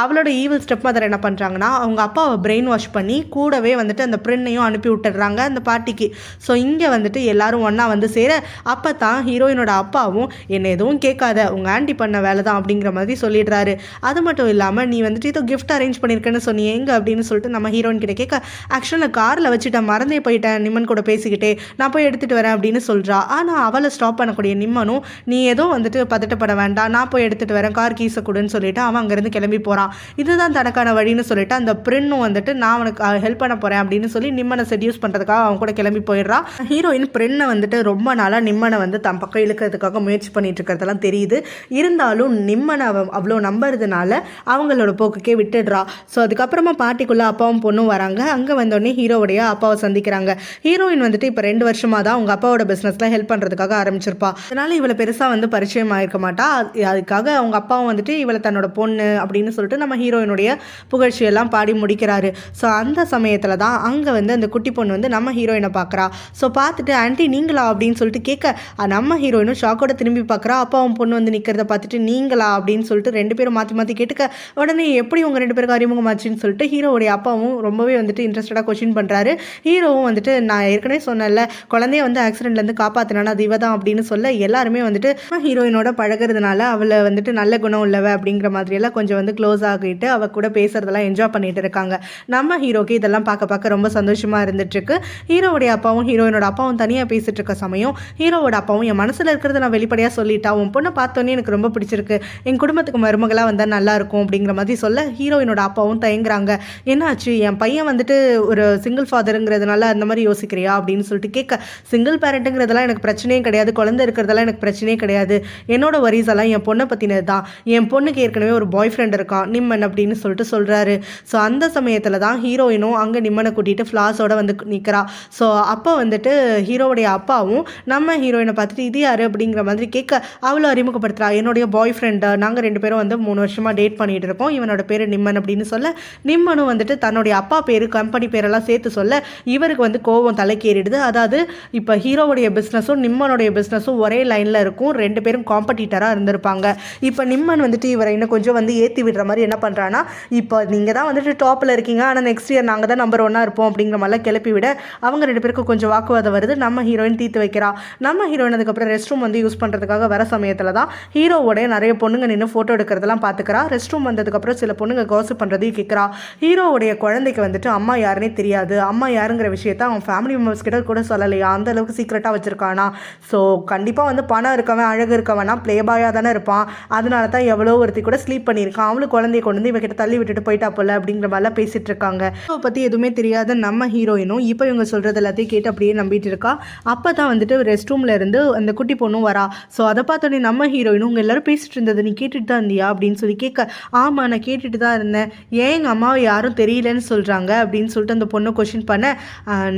அவளோட ஈவில் ஸ்டெப் மதர் என்ன பண்ணுறாங்கன்னா அவங்க அப்பாவை பிரெயின் வாஷ் பண்ணி கூடவே வந்துட்டு அந்த பிரின்னையும் அனுப்பி விட்டுடுறாங்க அந்த பார்ட்டிக்கு. ஸோ இங்கே வந்துட்டு எல்லாரும் ஒன்றா வந்து சேர அப்போ தான் ஹீரோயினோட அப்பாவும் என்னை எதுவும் கேட்காத, உங்கள் ஆண்டி பண்ண வேலை தான் அப்படிங்கிற மாதிரி சொல்லிடுறாரு. அது மட்டும் இல்லாமல் நீ வந்துட்டு ஏதோ கிஃப்ட் அரேஞ்ச் பண்ணியிருக்கேன்னு சொன்னீங்க எங்கே அப்படின்னு சொல்லிட்டு நம்ம ஹீரோயின் கிட்ட கேட்க, ஆக்சுவலாக காரில் வச்சுட்டேன், மறந்தே போயிட்டேன் நிம்மன் கூட பேசிக்கிட்டே, நான் போய் எடுத்துகிட்டு வரேன் அப்படின்னு சொல்கிறா. ஆனால் அவளை ஸ்டாப் பண்ணக்கூடிய நிம்மனும் நீ ஏதோ வந்துட்டு பதட்டப்பட வேண்டாம், நான் போய் எடுத்துகிட்டு வரேன், கார் கீஸை கொடுன்னு சொல்லிட்டு அவன் அங்கேருந்து கிளம்பி போகிறான். இதுதான் தனக்கான வழின்னு சொல்லிட்டு அந்த பிரின்னும் வந்துட்டு நான் அவனுக்கு ஹெல்ப் பண்ண போகிறேன் அப்படின்னு சொல்லி நிம்மனை செடியூஸ் பண்ணுறதுக்காக அவன் கூட கிளம்பி போயிடுறான். ஹீரோயின் பிரின்னை வந்துட்டு ரொம்ப நாளாக நிம்மனை வந்து தன் பக்கம் இழுக்கிறதுக்காக முயற்சி பண்ணிட்டு இருக்கிறதெல்லாம் தெரியுது. இருந்தாலும் நிம்மனை அவ்வளோ நம்புறதுனால அவங்களோட போக்குக்கே விட்டுடுறா. ஸோ அதுக்கப்புறமா பார்ட்டிக்குள்ளே அப்பாவும் பொண்ணும் வராங்க. அங்கே வந்தோடனே ஹீரோவுடைய அப்பாவை சந்திக்கிறாங்க. ஹீரோயின் வந்துட்டு இப்போ 2 வருஷமாக தான் அவங்க அப்பாவோட பிஸ்னஸில் ஹெல்ப் பண்ணுறதுக்காக ஆரம்பிச்சிருப்பா. அதனால இவளை பெருசாக வந்து பரிச்சயம் ஆயிருக்க மாட்டா. அதுக்காக அவங்க அப்பாவும் வந்துட்டு இவளை தன்னோட பொண்ணு அப்படின்னு சொல்லிட்டு நம்ம ஹீரோயினுடைய புகழ்ச்சியெல்லாம் பாடி முடிக்கிறாரு. ஸோ அந்த சமயத்தில் தான் அங்கே வந்து அந்த குட்டி பொண்ணு வந்து நம்ம ஹீரோயினை பார்க்குறா. ஸோ பார்த்துட்டு ஆண்டி நீங்களா அப்படின்னு சொல்லிட்டு கேட்க நம்ம ஹீரோயினும் ஷாக்கோட திரும்பி பார்க்குறா. அப்பாவும் பொண்ணு வந்து நிற்கிறத பார்த்துட்டு நீங்களா அப்படின்னு சொல்லிட்டு 2 பேரும் மாற்றி மாற்றி கேட்டுக்க உடனே எப்படி உங்கள் 2 பேருக்கு அறிமுகமாச்சுன்னு சொல்லிட்டு ஹீரோவுடைய அப்பாவும் ரொம்பவே வந்துட்டு இன்ட்ரெஸ்டடாக கொஸ்டின் பண்ணுறாரு. ஹீரோவும் வந்துட்டு நான் ஏற்கனவே சொன்னேன்ல குழந்தைய வந்து ஆக்சிடென்ட்லேருந்து காப்பாற்றினானா அது இவ தான் அப்படின்னு சொல்ல எல்லாருமே வந்துட்டு ஹீரோயினோட பழகிறதுனால அவளை வந்துட்டு நல்ல குணம் உள்ளவ அப்படிங்கிற மாதிரியெல்லாம் கொஞ்சம் வந்து க்ளோஸ் ஆகிட்டு அவள் கூட பேசுறதெல்லாம் என்ஜாய் பண்ணிட்டு இருக்காங்க. நம்ம ஹீரோக்கு இதெல்லாம் பார்க்க பார்க்க ரொம்ப சந்தோஷமாக இருந்துட்டுருக்கு. ஹீரோவுடைய அப்பாவும் ஹீரோயினோட அப்பாவும் தனியாக பேசிட்டு இருக்க சமயம் ஹீரோவோட அப்பாவும் என் மனசில் இருக்கிறத நான் வெளிப்படையாக சொல்லிட்டா, உன் பொண்ணை பார்த்தோன்னே எனக்கு ரொம்ப பிடிச்சிருக்கு, என் குடும்பத்துக்கு மருமகளாக வந்தால் நல்லாயிருக்கும் அப்படிங்கிற மாதிரி சொல்ல ஹீரோயினோட அப்பாவும் தயங்குறாங்க. என்னாச்சு என் பையன் வந்துட்டு ஒரு சிங்கிள் ஃபாதருங்கிறதுனால அந்த மாதிரி யோசிக்கிறியா அப்படின்னு சொல்லிட்டு கேட்க, சிங்கிள் பேரண்ட்டுங்கிறதெல்லாம் எனக்கு பிரச்சனையே கிடையாது, குழந்தை இருக்கிறதெல்லாம் எனக்கு பிரச்சனையே கிடையாது, என்னோட வரிஸ் எல்லாம் என் பொண்ணை பற்றினது தான், என் பொண்ணுக்கு ஏற்கனவே ஒரு பாய் ஃப்ரெண்ட் இருக்கான் நிம்மன் அப்படின்னு சொல்லிட்டு சொல்கிறாரு. ஸோ அந்த சமயத்தில் தான் ஹீரோயினும் அங்கே நிம்மனை கூட்டிகிட்டு ஃப்ளாஸோட வந்து நிற்கிறா. ஸோ அப்போ வந்துட்டு ஹீரோவுடைய அப்பாவும் நம்ம ஹீரோயினை பார்த்துட்டு இது யார் அப்படிங்கிற மாதிரி கேட்க அவளை அறிமுகப்படுத்துகிறா. என்னுடைய பாய் ஃப்ரெண்டு, நாங்கள் 2 பேரும் வந்து 3 வருஷமாக டேட் பண்ணிகிட்டு இருக்கோம், இவனோட பேர் நிம்மன் அப்படின்னு சொல்ல நிம்மனும் வந்துட்டு தன்னுடைய அப்பா பேர் கம்பெனி பேரெல்லாம் சேர்த்து சொல்ல இவருக்கு வந்து கோவம் தலைக்கேறிடுது. அதாவது இப்போ ஹீரோவுடைய பிஸ்னஸும் நிம்மனுடைய பிஸ்னஸும் ஒரே லைனில் இருக்கும், 2 பேரும் காம்படிட்டராக இருந்திருப்பாங்க. இப்போ நிம்மன் வந்துட்டு இவரை இன்னும் கொஞ்சம் வந்து ஏற்றி விடுற மாதிரி என்ன பண்ணுறான்னா, இப்போ நீங்கள் தான் வந்துட்டு டாப்பில் இருக்கீங்க, ஆனால் நெக்ஸ்ட் இயர் நாங்கள் தான் நம்பர் 1 இருப்போம் அப்படிங்கிற மாதிரிலாம் கிளப்பி விட அவங்க 2 பேருக்கும் கொஞ்சம் வாக்குவாதம் வருது. நம்ம ஹீரோயின் தீர்த்து வைக்கிறா. நம்ம ஹீரோயின் அதுக்கப்புறம் ரெஸ்ட் ரூம் வந்து யூஸ் பண்ணுறதுக்காக வர சமயத்தில் தான் ஹீரோவோடைய நிறைய பொண்ணுங்க நின்று ஃபோட்டோ எடுக்கிறதெல்லாம் பார்த்துக்கிறா. ரெஸ்ட் ரூம் வந்ததுக்கப்புறம் சில பொண்ணுங்க காசிப் பண்ணுறதையும் கேட்குறா. ஹீரோவுடைய குழந்தைக்கு வந்துட்டு அம்மா யாருன்னே தெரியாது, அம்மா யாருங்கிற விஷயத்த அவன் ஃபேமிலி மெம்பர்ஸ் கிட்ட கூட சொல்லலையா, அந்த அளவுக்கு சீக்ரெட்டாக வச்சுருக்கானா. ஸோ கண்டிப்பாக வந்து பணம் இருக்கவன் அழகு இருக்கவனா ப்ளே பாயாக தானே இருப்பான், அதனால தான் எவ்வளோ ஒருத்தி கூட ஸ்லீப் பண்ணியிருக்கான், அவளுக்கு குழந்தைய கொண்டு வந்து இவகிட்ட தள்ளி விட்டுட்டு போயிட்டா போல அப்படிங்கிற மாதிரிலாம் பேசிகிட்டு இருக்காங்க. ஸோ பற்றி எதுவுமே தெரியாத நம்ம ஹீரோயினும் இப்போ இவங்க சொல்கிறது எல்லாத்தையும் கேட்டு அப்படியே நம்பிட்டு இருக்கா. அப்போ தான் வந்துட்டு ரெஸ்ட் ரூமில் இருந்து அந்த குட்டி பொண்ணும் வரா. ஸோ அதை பார்த்தோன்னே நம்ம ஹீரோயினும் உங்கள் எல்லோரும் பேசிட்டு இருந்தது நீ கேட்டுட்டு தான் இருந்தியா அப்படின்னு சொல்லி கேட்க, ஆமாம் நான் கேட்டுட்டு தான் இருந்தேன், ஏன் எங்கள் அம்மாவை யாரும் தெரியலன்னு சொல்கிறாங்க அப்படின்னு சொல்லிட்டு அந்த பொண்ணு கொஷின் பண்ண,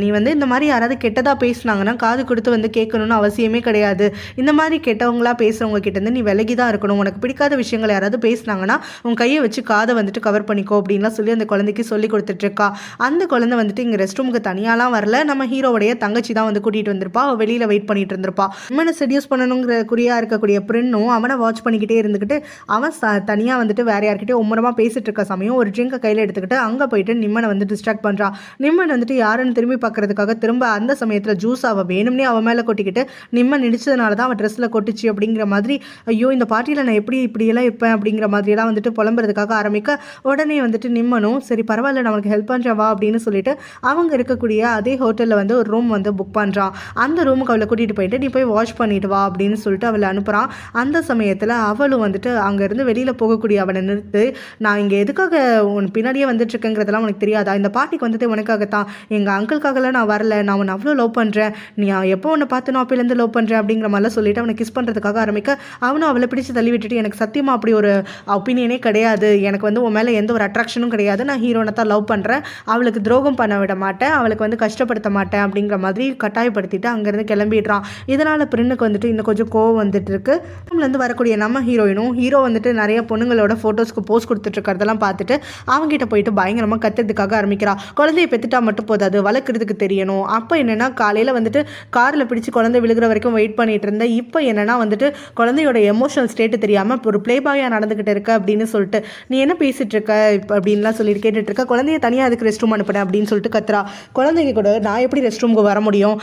நீ வந்து இந்த மாதிரி யாராவது கெட்டதாக பேசுனாங்கன்னா காது கொடுத்து வந்து கேட்கணும்னு அவசியமே கிடையாது, இந்த மாதிரி கெட்டவங்களா பேசுகிறவங்க கிட்டேருந்து நீ விலகி தான் இருக்கணும், உனக்கு பிடிக்காத விஷயங்கள் யாராவது பேசுனாங்கன்னா உன் கையை வச்சு காதை வந்துட்டு கவர் பண்ணிக்கோ அப்படின்லாம் சொல்லி அந்த குழந்தைக்கு சொல்லி கொடுத்துட்ருக்கா. அந்த குழந்தை வந்துட்டு இங்கே ரெஸ்ட் ரூமுக்கு தனியாலாம் வரல, நம்ம ஹீரோவுடைய தங்கச்சி தான் வந்து கூட்டிகிட்டு வந்திருப்பா, அவள் வெளியில் வெயிட் பண்ணிட்டு இருந்திருப்பா. இவனை செடியூஸ் பண்ணணுங்கிற குறியாக இருக்கக்கூடிய பிரின்னும் அவனை வாட்ச் பண்ணிக்கிட்டே இருந்துக்கிட்டு அவன் தனியாக வந்துட்டு வேற யார்கிட்டயே உம்மரமாக பேசிட்டு இருக்க சமயம் ஒரு ட்ரிங்கை கையில் எடுத்துக்கிட்டு அங்கே போயிட்டு நிம்மனை வந்து டிஸ்ட்ராக்ட் பண்ணுறா. நிம்மன் வந்துட்டு யாருன்னு திரும்பி பார்க்கறதுக்காக திரும்ப அந்த சமயத்தில் ஜூஸ் அவள் வேணும்னே அவன் மேலே கொட்டிக்கிட்டு நிம்மன் இடிச்சதுனால தான் அவன் ட்ரெஸ்ஸில் கொட்டிச்சு அப்படிங்கிற மாதிரி, ஐயோ இந்த பார்ட்டியில் நான் எப்படி இப்படியெல்லாம் இருப்பேன் அப்படிங்கிற மாதிரியெல்லாம் வந்துட்டு புலம்புறதுக்காக ஆரம்பிக்க உடனே வந்துட்டு நிம்மனும் சரி பரவாயில்ல நான் அவனுக்கு ஹெல்ப் பண்ணுறவா அப்படின்னு சொல்லிட்டு அவங்க இருக்கக்கூடிய அதே ஹோட்டலில் வந்து ஒரு ரூம் வந்து புக் பண்ணுறான். அந்த ரூமுக்கு அவளை கூட்டிகிட்டு போயிட்டு நீ போய் வாஷ் பண்ணிட்டு வா அப்படின்னு சொல்லிட்டு அவளை அனுப்புகிறான். அந்த சமயத்தில் அவளும் வந்துட்டு அங்கேருந்து வெளியில் போகக்கூடிய அவனை நிறுத்து, நான் இங்கே எதுக்காக உன் பின்னாடியே வந்துட்டுருக்கேங்கிறதெல்லாம் உனக்கு தெரியாதா, இந்த பார்ட்டிக்கு வந்ததே உனக்காகத்தான், எங்கள் அங்கிள்காகலாம் நான் வரல, நான் உன்னை அவ்வளோ லவ் பண்ணுறேன், நீ எப்போ உன்னை பார்த்தனோ அப்போலேருந்து லவ் பண்ணுறேன் அப்படிங்கிற மாதிரிலாம் சொல்லிட்டு அவனை கிஸ் பண்ணுறதுக்காக ஆரம்பிக்க, அவனும் அவளை பிடிச்சி தள்ளி விட்டுட்டு எனக்கு சத்தியமாக அப்படி ஒரு ஒப்பீனியனே கிடையாது, எனக்கு வந்து உன் மேலே எந்த ஒரு அட்ராக்ஷனும் கிடையாது, நான் ஹீரோனை தான் லவ் பண்ணுறேன், அவளுக்கு துரோகம் பண்ண விட மாட்டேன், அவளுக்கு வந்து கஷ்டப்படுத்த மாட்டேன் அப்படிங்கிற மாதிரி கட்டாயப்படுத்திட்டு அங்கேருந்து கிளம்பிடுறான். இதனால் பிரின்னுக்கு வந்துட்டு இன்னும் கொஞ்சம் கோவம் வந்துட்டு இருக்கு. ரூம்லேருந்து வரக்கூடிய நம்ம ஹீரோயினும் ஹீரோ வந்துட்டு நிறைய பொண்ணுங்களோட ஃபோட்டோஸ்க்கு போஸ்ட் கொடுத்துட்டு இருக்கிறதெல்லாம் பார்த்துட்டு அவங்ககிட்ட போயிட்டு பயங்கரமாக கத்துறதுக்காக ஆரம்பிக்கிறா. குழந்தைய பெற்றுட்டா மட்டும் போதாது, வளர்க்குறதுக்கு தெரியணும். அப்போ என்னென்னா காலையில் வந்துட்டு காரில் பிடிச்சி குழந்தை விழுகிற வரைக்கும் வெயிட் பண்ணிட்டு இருந்தேன், இப்போ என்னென்னா வந்துட்டு குழந்தையோட எமோஷனல் ஸ்டேட்டு தெரியாமல் ஒரு ப்ளே பாயாக நடந்துக்கிட்டு இருக்க அப்படின்னு சொல்லிட்டு, நீ என்ன பேசிகிட்டு இருக்க இப்போ அப்படின்லாம் சொல்லிட்டு கேட்டுட்டு இருக்க. குழந்தைய தனியாக அதுக்கு ரெஸ்ட் ரூம் அனுப்புனேன் அப்படின்னு சொல்லிட்டு கத்துறா. குழந்தைங்க கூட நான் எப்படி ரெஸ்ட் ரூமுக்கு வர முடியும்,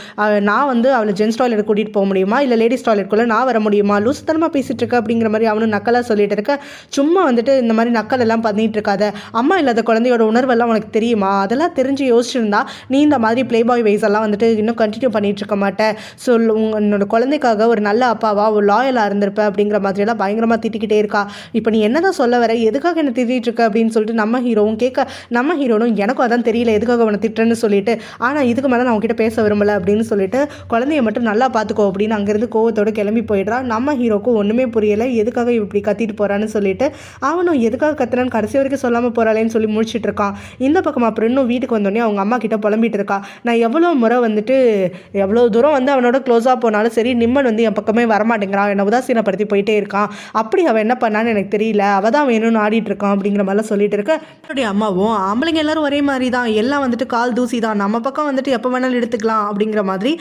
நான் வந்து அவளை ஜென்ஸ் டாய்லெட் கூட்டிகிட்டு போக முடியுமா, இல்லை லேடிஸ் டாய்லெட்குள்ளே நான் வர முடியுமா, லூசுத்தனமாக பேசிகிட்டு இருக்க அப்படிங்கிற மாதிரி அவனும் நக்கலாக சொல்லிட்டு இருக்க. சும்மா வந்துட்டு இந்த மாதிரி நக்கல் எல்லாம் பண்ணிட்டு இருக்காத, அம்மா இல்லாத குழந்தையோட உணர்வெல்லாம் உனக்கு தெரியுமா, அதெல்லாம் தெரிஞ்சு யோசிச்சிருந்தா நீ இந்த மாதிரி ப்ளே பாய் வைஸ் எல்லாம் வந்துட்டு இன்னும் கண்டினியூ பண்ணிட்டு இருக்க மாட்டேன். ஸோ உன்னோட குழந்தைக்காக ஒரு நல்ல அப்பாவா ஒரு லாயலாக இருந்திருப்ப அப்படிங்கிற மாதிரியெல்லாம் பயங்கரமாக திட்டிக்கிட்டே இருக்கா. இப்போ நீ என்ன தான் சொல்ல வர, எதுக்காக என்ன திட்டிகிட்டு இருக்க அப்படின்னு சொல்லிட்டு நம்ம ஹீரோவும் கேட்க, நம்ம ஹீரோனும் எனக்கும் அதான் தெரியல எதுக்காக அவனை திட்டுறேன்னு சொல்லிட்டு, ஆனால் இதுக்கு மேலே நான் உங்ககிட்ட பேச விரும்பலை அப்படின்னு சொல்லிட்டு குழந்தைய மட்டும் நல்லா பார்த்துக்கோ அப்படின்னு அங்கேருந்து கோவத்தோடு கிளம்பி போயிடுறான். நம்ம ஹீரோக்கும் ஒன்றுமே புரியலை, எதுக்காக இப்படி கத்திட்டு போகிறான்னு சொல்லிட்டு அவனும் எதுக்காக கத்துறான்னு கடைசி வரைக்கும் சொல்லாமல் போகிறாளேன்னு சொல்லி முடிச்சுட்டு இருக்கான். இந்த பக்கம் அப்புறம் இன்னும் வீட்டுக்கு வந்தோடனே அவங்க அம்மா கிட்ட புலம்பிட்டு இருக்கா. நான் எவ்வளோ முறை வந்துட்டு எவ்வளோ தூரம் வந்து அவனோட க்ளோஸாக போனாலும் சரி, நிம்மன் வந்து என் பக்கமே வரமாட்டேங்கிறான், என்னை உதாசீனப்படுத்தி போயிட்டே இருக்கான், அப்படி அவன் என்ன பண்ணான்னு எனக்கு தெரியல, அவள் தான் வேணும்னு ஆடிட்டு இருக்கான் அப்படிங்கிற மாதிரிலாம் சொல்லிட்டு இருக்க. என்னுடைய அம்மாவும் ஆம்பளைங்க எல்லாரும் ஒரே மாதிரி தான், எல்லாம் வந்துட்டு கால் தூசி தான், நம்ம பக்கம் வந்துட்டு எப்போ வேணாலும் எடுத்துக்கலாம் அப்படிங்கிற மாதிரி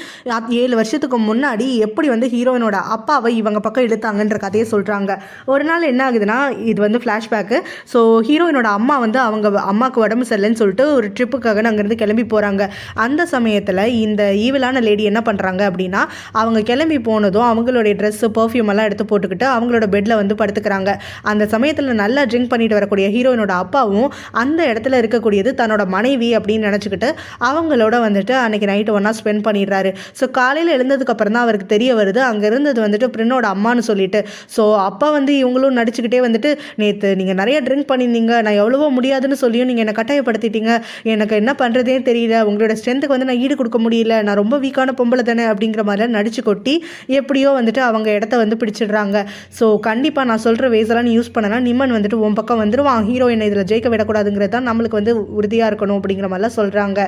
7 வருஷத்துக்கு முன்னாடி எப்படி வந்து ஹீரோயினோட அப்பாவை இவங்க பக்கம் இழுத்தாங்கன்ற கதையை சொல்கிறாங்க. ஒரு நாள் என்ன ஆகுதுன்னா, இது வந்து ஃப்ளாஷ்பேக்கு. ஸோ ஹீரோயினோட அம்மா வந்து அவங்க அம்மாவுக்கு உடம்பு சரியில்லைன்னு சொல்லிட்டு ஒரு ட்ரிப்புக்காக அங்கேருந்து கிளம்பி போகிறாங்க. அந்த சமயத்தில் இந்த ஈவிலான லேடி என்ன பண்ணுறாங்க அப்படின்னா, அவங்க கிளம்பி போனதும் அவங்களுடைய ட்ரெஸ்ஸு பர்ஃப்யூம் எல்லாம் எடுத்து போட்டுக்கிட்டு அவங்களோட பெட்டில் வந்து படுத்துக்கிறாங்க. அந்த சமயத்தில் நல்லா ட்ரிங்க் பண்ணிட்டு வரக்கூடிய ஹீரோயினோட அப்பாவும் அந்த இடத்துல இருக்கக்கூடியது தன்னோட மனைவி அப்படின்னு நினச்சிக்கிட்டு அவங்களோட வந்துட்டு அன்றைக்கி நைட்டு ஒன்றா ஸ்பெண்ட் பண்ணிடுறாரு. ஸோ காலையில் எழுந்ததுக்கப்புறம் தான் அவருக்கு தெரிய வருது அங்கே இருந்தது வந்துட்டு பிரின்னோட அம்மானு சொல்லிட்டு. ஸோ அப்பா வந்து இவங்களும் நடிச்சுக்கிட்டே வந்துட்டு, நேற்று நீங்கள் நிறைய ட்ரிங்க் பண்ணியிருந்தீங்க, நான் எவ்வளவோ முடியாதுன்னு சொல்லியும் நீங்கள் என்னை கட்டாயப்படுத்திட்டீங்க, எனக்கு என்ன பண்ணுறதே தெரியல, உங்களோட ஸ்ட்ரென்த்துக்கு வந்து நான் ஈடு கொடுக்க முடியல, நான் ரொம்ப வீக்கான பொம்பளை தானே அப்படிங்கிற மாதிரிலாம் நடிச்சு கொட்டி எப்படியோ வந்துட்டு அவங்க இடத்த வந்து பிடிச்சிடுறாங்க. ஸோ கண்டிப்பாக நான் சொல்கிற வேஸெல்லாம் நீ யூஸ் பண்ணனா நிம்மன் வந்துட்டு உன் பக்கம் வந்துடுவான், ஹீரோயினை இதில் ஜெயிக்க விடக்கூடாதுங்கிறது தான் நம்மளுக்கு வந்து உறுதியாக இருக்கணும் அப்படிங்கிற மாதிரிலாம் சொல்கிறாங்க.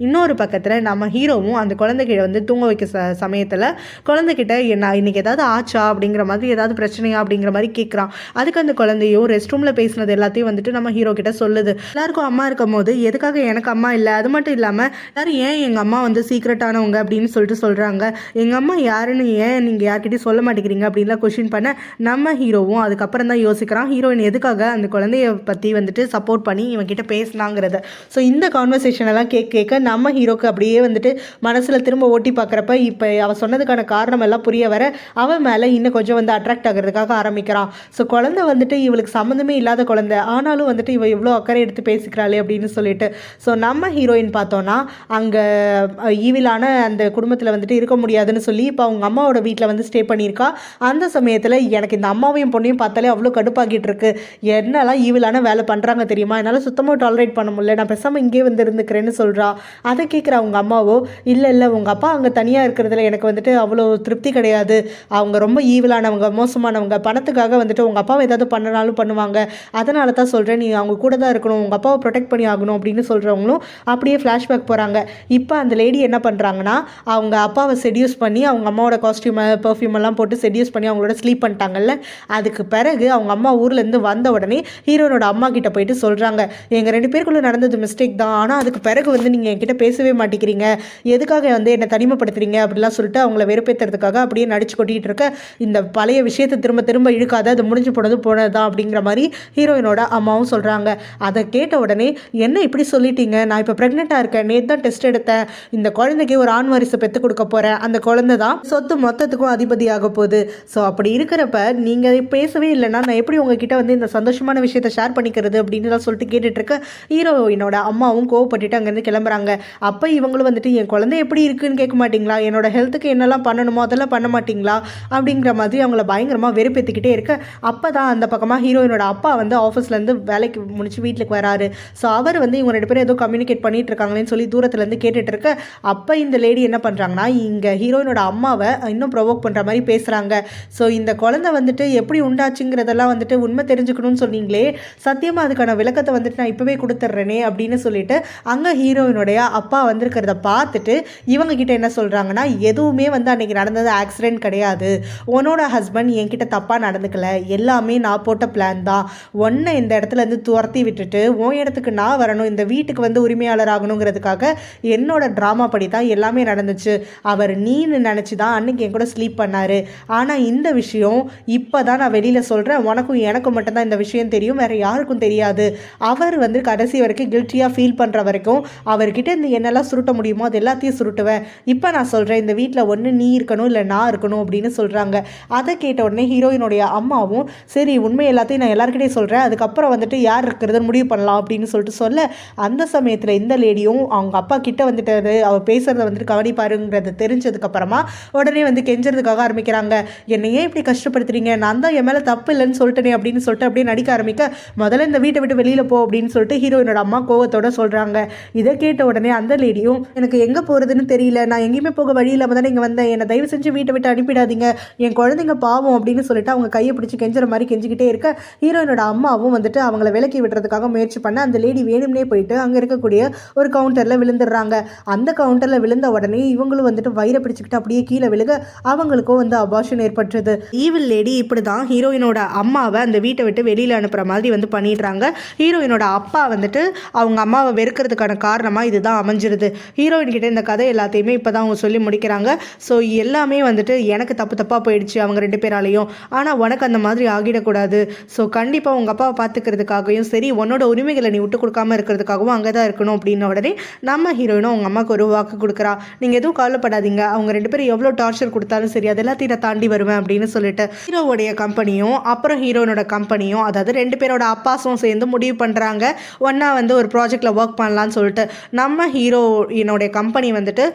இன்னொரு பக்கத்தில் நம்ம ஹீரோவும் அந்த குழந்தைகிட்ட வந்து தூங்க வைக்க சமயத்தில் குழந்தைகிட்ட என்ன இன்னைக்கு ஏதாவது ஆச்சா அப்படிங்கிற மாதிரி, ஏதாவது பிரச்சனையா அப்படிங்கிற மாதிரி கேட்குறான். அதுக்கு அந்த குழந்தையும் ரெஸ்ட் ரூமில் பேசினது எல்லாத்தையும் வந்துட்டு நம்ம ஹீரோ கிட்ட சொல்லுது. எல்லாருக்கும் அம்மா இருக்கும் போது எதுக்காக எனக்கு அம்மா இல்லை, அது மட்டும் இல்லாமல் எல்லாரும் ஏன் எங்கள் அம்மா வந்து சீக்ரெட்டானவங்க அப்படின்னு சொல்லிட்டு சொல்கிறாங்க, எங்கள் அம்மா யாருன்னு ஏன் நீங்கள் யார்கிட்டையும் சொல்ல மாட்டேங்கிறீங்க அப்படின்லாம் கொஷின் பண்ண நம்ம ஹீரோவும் அதுக்கப்புறம் தான் யோசிக்கிறான் ஹீரோயின் எதுக்காக அந்த குழந்தைய பற்றி வந்துட்டு சப்போர்ட் பண்ணி இவன் கிட்ட பேசினாங்கிறத. ஸோ இந்த கான்வர்சேஷன் எல்லாம் கேட்க நம்ம ஹீரோக்கு அப்படியே வந்துட்டு மனசில் திரும்ப ஓட்டி பார்க்குறப்ப இப்போ அவள் சொன்னதுக்கான காரணம் எல்லாம் புரிய வர அவன் மேலே இன்னும் கொஞ்சம் வந்து அட்ராக்ட் ஆகிறதுக்காக ஆரம்பிக்கிறான். ஸோ குழந்தை வந்துட்டு இவளுக்கு சம்மந்தமே இல்லாத குழந்தை, ஆனாலும் வந்துட்டு இவள் இவ்வளோ அக்கறை எடுத்து பேசிக்கிறாளே அப்படின்னு சொல்லிட்டு. ஸோ நம்ம ஹீரோயின் பார்த்தோன்னா அங்கே ஈவிலான அந்த குடும்பத்தில் வந்துட்டு இருக்க முடியாதுன்னு சொல்லி இப்போ அவங்க அம்மாவோட வீட்டில் வந்து ஸ்டே பண்ணியிருக்கா. அந்த சமயத்தில் எனக்கு இந்த அம்மாவையும் பொண்ணையும் பார்த்தாலே அவ்வளோ கடுப்பாகிட்டு இருக்கு, என்னெல்லாம் ஈவிலான வேலை பண்ணுறாங்க தெரியுமா, என்னால் சுத்தமாக டாலரேட் பண்ண முடியல, நான் பேசாமல் இங்கே வந்து இருந்துக்கிறேன்னு சொல்கிறா. அதை கேட்குற அவங்க அம்மாவோ, இல்லை உங்கள் அப்பா அங்கே தனியாக இருக்கிறதுல எனக்கு வந்துட்டு அவ்வளோ திருப்தி கிடையாது, அவங்க ரொம்ப ஈவிலானவங்க, மோசமானவங்க, பணத்துக்காக வந்துட்டு உங்கள் அப்பாவை ஏதாவது பண்ணனாலும் பண்ணுவாங்க, அதனால தான் சொல்கிறேன் நீ அவங்க கூட தான் இருக்கணும், உங்கள் அப்பாவை ப்ரொடெக்ட் பண்ணி ஆகணும் அப்படின்னு சொல்கிறவங்களும் அப்படியே ஃப்ளாஷ்பேக் போகிறாங்க. இப்போ அந்த லேடி என்ன பண்ணுறாங்கன்னா, அவங்க அப்பாவை செடியூஸ் பண்ணி அவங்க அம்மாவோட காஸ்டியூம் பர்ஃப்யூம் எல்லாம் போட்டு செடியூஸ் பண்ணி அவங்களோட ஸ்லீப் பண்ணிட்டாங்கல்ல. அதுக்கு பிறகு அவங்க அம்மா ஊர்லேருந்து வந்த உடனே ஹீரோனோட அம்மா கிட்ட போயிட்டு சொல்கிறாங்க, எங்கள் 2 பேருக்குள்ளே நடந்தது மிஸ்டேக் தான், ஆனால் அதுக்கு பிறகு வந்து நீங்கள் என்கிட்ட பேசவே மாட்டேங்கிறீங்க, எதுக்காக வந்து என்னை தனிமைப்படுத்துறீங்க அப்படிலாம் சொல்லிட்டு அவங்கள வெறுப்பேற்றுறதுக்காக அப்படியே நடிச்சு கொட்டிகிட்டு இருக்க. இந்த பழைய விஷயத்தை திரும்ப திரும்ப இழுக்காத, அது முடிஞ்சு போனதுதான் அப்படிங்கிற மாதிரி ஹீரோயினோட அம்மாவும் சொல்கிறாங்க. அதை கேட்ட உடனே, என்ன இப்படி சொல்லிட்டீங்க, நான் இப்போ ப்ரெக்னெண்ட்டாக இருக்கேன், நேற்று தான் டெஸ்ட் எடுத்தேன், இந்த குழந்தைக்கு ஒரு ஆண் வாரிசை பெற்று கொடுக்க போகிறேன், அந்த குழந்தை தான் சொத்து மொத்தத்துக்கும் அதிபதியாக போகுது. ஸோ அப்படி இருக்கிறப்ப நீங்கள் பேசவே இல்லைன்னா நான் எப்படி உங்ககிட்ட வந்து இந்த சந்தோஷமான விஷயத்தை ஷேர் பண்ணிக்கிறது அப்படின்னு சொல்லிட்டு கேட்டுட்டு இருக்க. ஹீரோயினோட அம்மாவும் கோவப்பட்டுட்டு அங்கேருந்து கிளம்புறாங்க. அப்போ இவங்களும் வந்துட்டு என் குழந்தை எப்படி இருக்குன்னு கேட்க மாட்டிங்களா, என்னோட ஹெல்த்துக்கு என்னெல்லாம் பண்ணணுமோ அதெல்லாம் பண்ண மாட்டிங்களா அப்படிங்கிற மாதிரி அவங்கள பயங்கரமாக வெறுப்பேற்றிக்கிட்டே இருக்க. அப்போ தான் அந்த பக்கமாக ஹீரோயினோட அப்பா வந்து ஆஃபீஸ்லேருந்து வேலைக்கு முடிச்சு வீட்டுக்கு வராரு. ஸோ அவர் வந்து வந்து இவங்க 2 பேரும் ஏதோ கம்யூனிகேட் பண்ணிட்டு இருக்காங்களேன்னு சொல்லி தூரத்துலேருந்து கேட்டுட்டு இருக்க, அப்போ இந்த லேடி என்ன பண்ணுறாங்கன்னா இங்கே ஹீரோயினோட அம்மாவை இன்னும் ப்ரொவோக் பண்ணுற மாதிரி பேசுகிறாங்க. ஸோ இந்த குழந்தை வந்துட்டு எப்படி உண்டாச்சுங்கிறதெல்லாம் வந்துட்டு உண்மை தெரிஞ்சுக்கணும்னு சொன்னீங்களே, சத்தியமாக அதுக்கான விளக்கத்தை வந்துட்டு நான் இப்போவே கொடுத்துட்றேனே அப்படின்னு சொல்லிட்டு அங்கே ஹீரோயினுடைய அப்பா வந்திருக்கிறத பார்த்துட்டு இவங்க கிட்ட என்ன சொல்கிறாங்கன்னா, எதுவுமே வந்து அன்றைக்கி நடந்தது ஆக்சிடென்ட் கிடையாது, உன்னோட ஹஸ்பண்ட் என்கிட்ட தப்பாக நடந்துக்கல, எல்லாமே நான் போட்ட பிளான் தான், ஒன்றை இந்த இடத்துல இருந்து துரத்தி விட்டுட்டு உன் இடத்துக்கு நான் வரணும், இந்த வீட்டுக்கு வந்து உரிமையாளர் ஆகணுங்கிறதுக்காக என்னோட ட்ராமா படி தான் எல்லாமே நடந்துச்சு, அவர் நீன்னு நினச்சி தான் அன்றைக்கி என் கூட ஸ்லீப் பண்ணார், ஆனால் இந்த விஷயம் இப்போ தான் நான் வெளியில் சொல்கிறேன், உனக்கும் எனக்கும் மட்டும்தான் இந்த விஷயம் தெரியும், வேறு யாருக்கும் தெரியாது, அவர் வந்து கடைசி வரைக்கும் கில்ட்டியாக ஃபீல் பண்ணுற வரைக்கும் அவர்கிட்ட இந்த என்னெல்லாம் சுருட்ட முடியுமோ அது எல்லாத்தையும் சுருட்டுவேன், இப்போ நான் சொல்கிறேன் இந்த வீட்டில் ஒன்று நீ இருக்கணும் இல்லை நான் இருக்கணும் அப்படின்னு சொல்கிறாங்க. அதை கேட்ட உடனே ஹீரோயினுடைய அம்மாவும் சரி உண்மை எல்லாத்தையும் நான் எல்லாருக்கிட்டையும் சொல்கிறேன், அதுக்கப்புறம் வந்துட்டு யார் இருக்கிறதுன்னு முடிவு பண்ணலாம் அப்படின்னு சொல்லிட்டு சொல்ல, அந்த சமயத்தில் இந்த லேடியும் அவங்க அப்பா கிட்ட வந்துட்டாரு, அவர் பேசுகிறத வந்துட்டு கவனிப்பாருங்கிறது தெரிஞ்சதுக்கப்புறமா உடனே வந்து கெஞ்சறதுக்காக ஆரம்பிக்கிறாங்க. என்னை ஏன் இப்படி கஷ்டப்படுத்துறீங்க, நான் தான் என் மேலே தப்பு இல்லைன்னு சொல்லிட்டேனே அப்படின்னு சொல்லிட்டு அப்படியே நடிக்க ஆரம்பிக்க, முதல்ல இந்த வீட்டை விட்டு வெளியில் போ அப்படின்னு சொல்லிட்டு ஹீரோயினோட அம்மா கோவத்தோட சொல்கிறாங்க. இதை கேட்ட உடனே அந்த லேடியும் எனக்கு எங்கே போகிறதுன்னு தெரியல, நான் எங்கேயுமே போக வழி இல்லாமல் தானே இங்கே வந்தேன், என்னை தயவு செஞ்சு வீட்டை விட்டு அனுப்பிடாதீங்க, என் குழந்தைங்க பாவம் அப்படின்னு சொல்லிட்டு அவங்க கையை பிடிச்சி கெஞ்சுற மாதிரி கெஞ்சிக்கிட்டே இருக்க, ஹீரோயினோட அம்மாவும் வந்துட்டு அவங்கள விலக்கி விடுறதுக்காக முயற்சி பண்ண அந்த லேடி வேணும்னே போயிட்டு அங்கே இருக்கக்கூடிய ஒரு கவுண்டரில் விழுந்துடுறாங்க. அந்த கவுண்டரில் விழுந்த உடனே இவங்களும் வந்துட்டு வயிறை பிடிச்சிக்கிட்டு அப்படியே கீழே விழுக அவங்களுக்கும் வந்து அபார்ஷன் ஏற்பட்டுருது. ஈவில் லேடி இப்படி தான் ஹீரோயினோட அம்மாவை அந்த வீட்டை விட்டு வெளியில் அனுப்புகிற மாதிரி வந்து பண்ணிடுறாங்க. ஹீரோயினோட அப்பா வந்துட்டு அவங்க அம்மாவை வெறுக்கிறதுக்கான காரணமாக இதுதான் அமைஞ்சிருது. ஹீரோயின் கிட்ட இந்த கதை எல்லாத்தையுமே இப்போ தான் அவங்க சொல்லி முடிக்கிறாங்க. ஸோ எல்லாமே வந்துட்டு எனக்கு தப்பாக போயிடுச்சு அவங்க 2 பேராலையும், ஆனால் உனக்கு அந்த மாதிரி ஆகிடக்கூடாது, ஸோ கண்டிப்பாக உங்கள் அப்பாவை பார்த்துக்கிறதுக்காகவும் சரி உன்னோட உரிமைகளை நீ விட்டு கொடுக்காம இருக்கிறதுக்காகவும் அங்கே தான் இருக்கணும் அப்படின்ன உடனே நம்ம ஹீரோயினும் அவங்க அம்மாவுக்கு ஒரு வாக்கு கொடுக்குறா, நீங்கள் எதுவும் கவலைப்படாதீங்க, அவங்க 2 பேரும் எவ்வளோ டார்ச்சர் கொடுத்தாலும் சரி அது எல்லாத்தையும் நான் தாண்டி வருவேன் அப்படின்னு சொல்லிட்டு ஹீரோவுடைய கம்பெனியும் அப்புறம் ஹீரோயினோட கம்பெனியும் அதாவது 2 பேரோட அப்பாஸும் சேர்ந்து முடிவு பண்ணுறாங்க ஒன்றா வந்து ஒரு ப்ராஜெக்டில் ஒர்க் பண்ணலான்னு சொல்லிட்டு. நம்ம ஹீரோயினுடைய கம்பெனி வந்துட்டு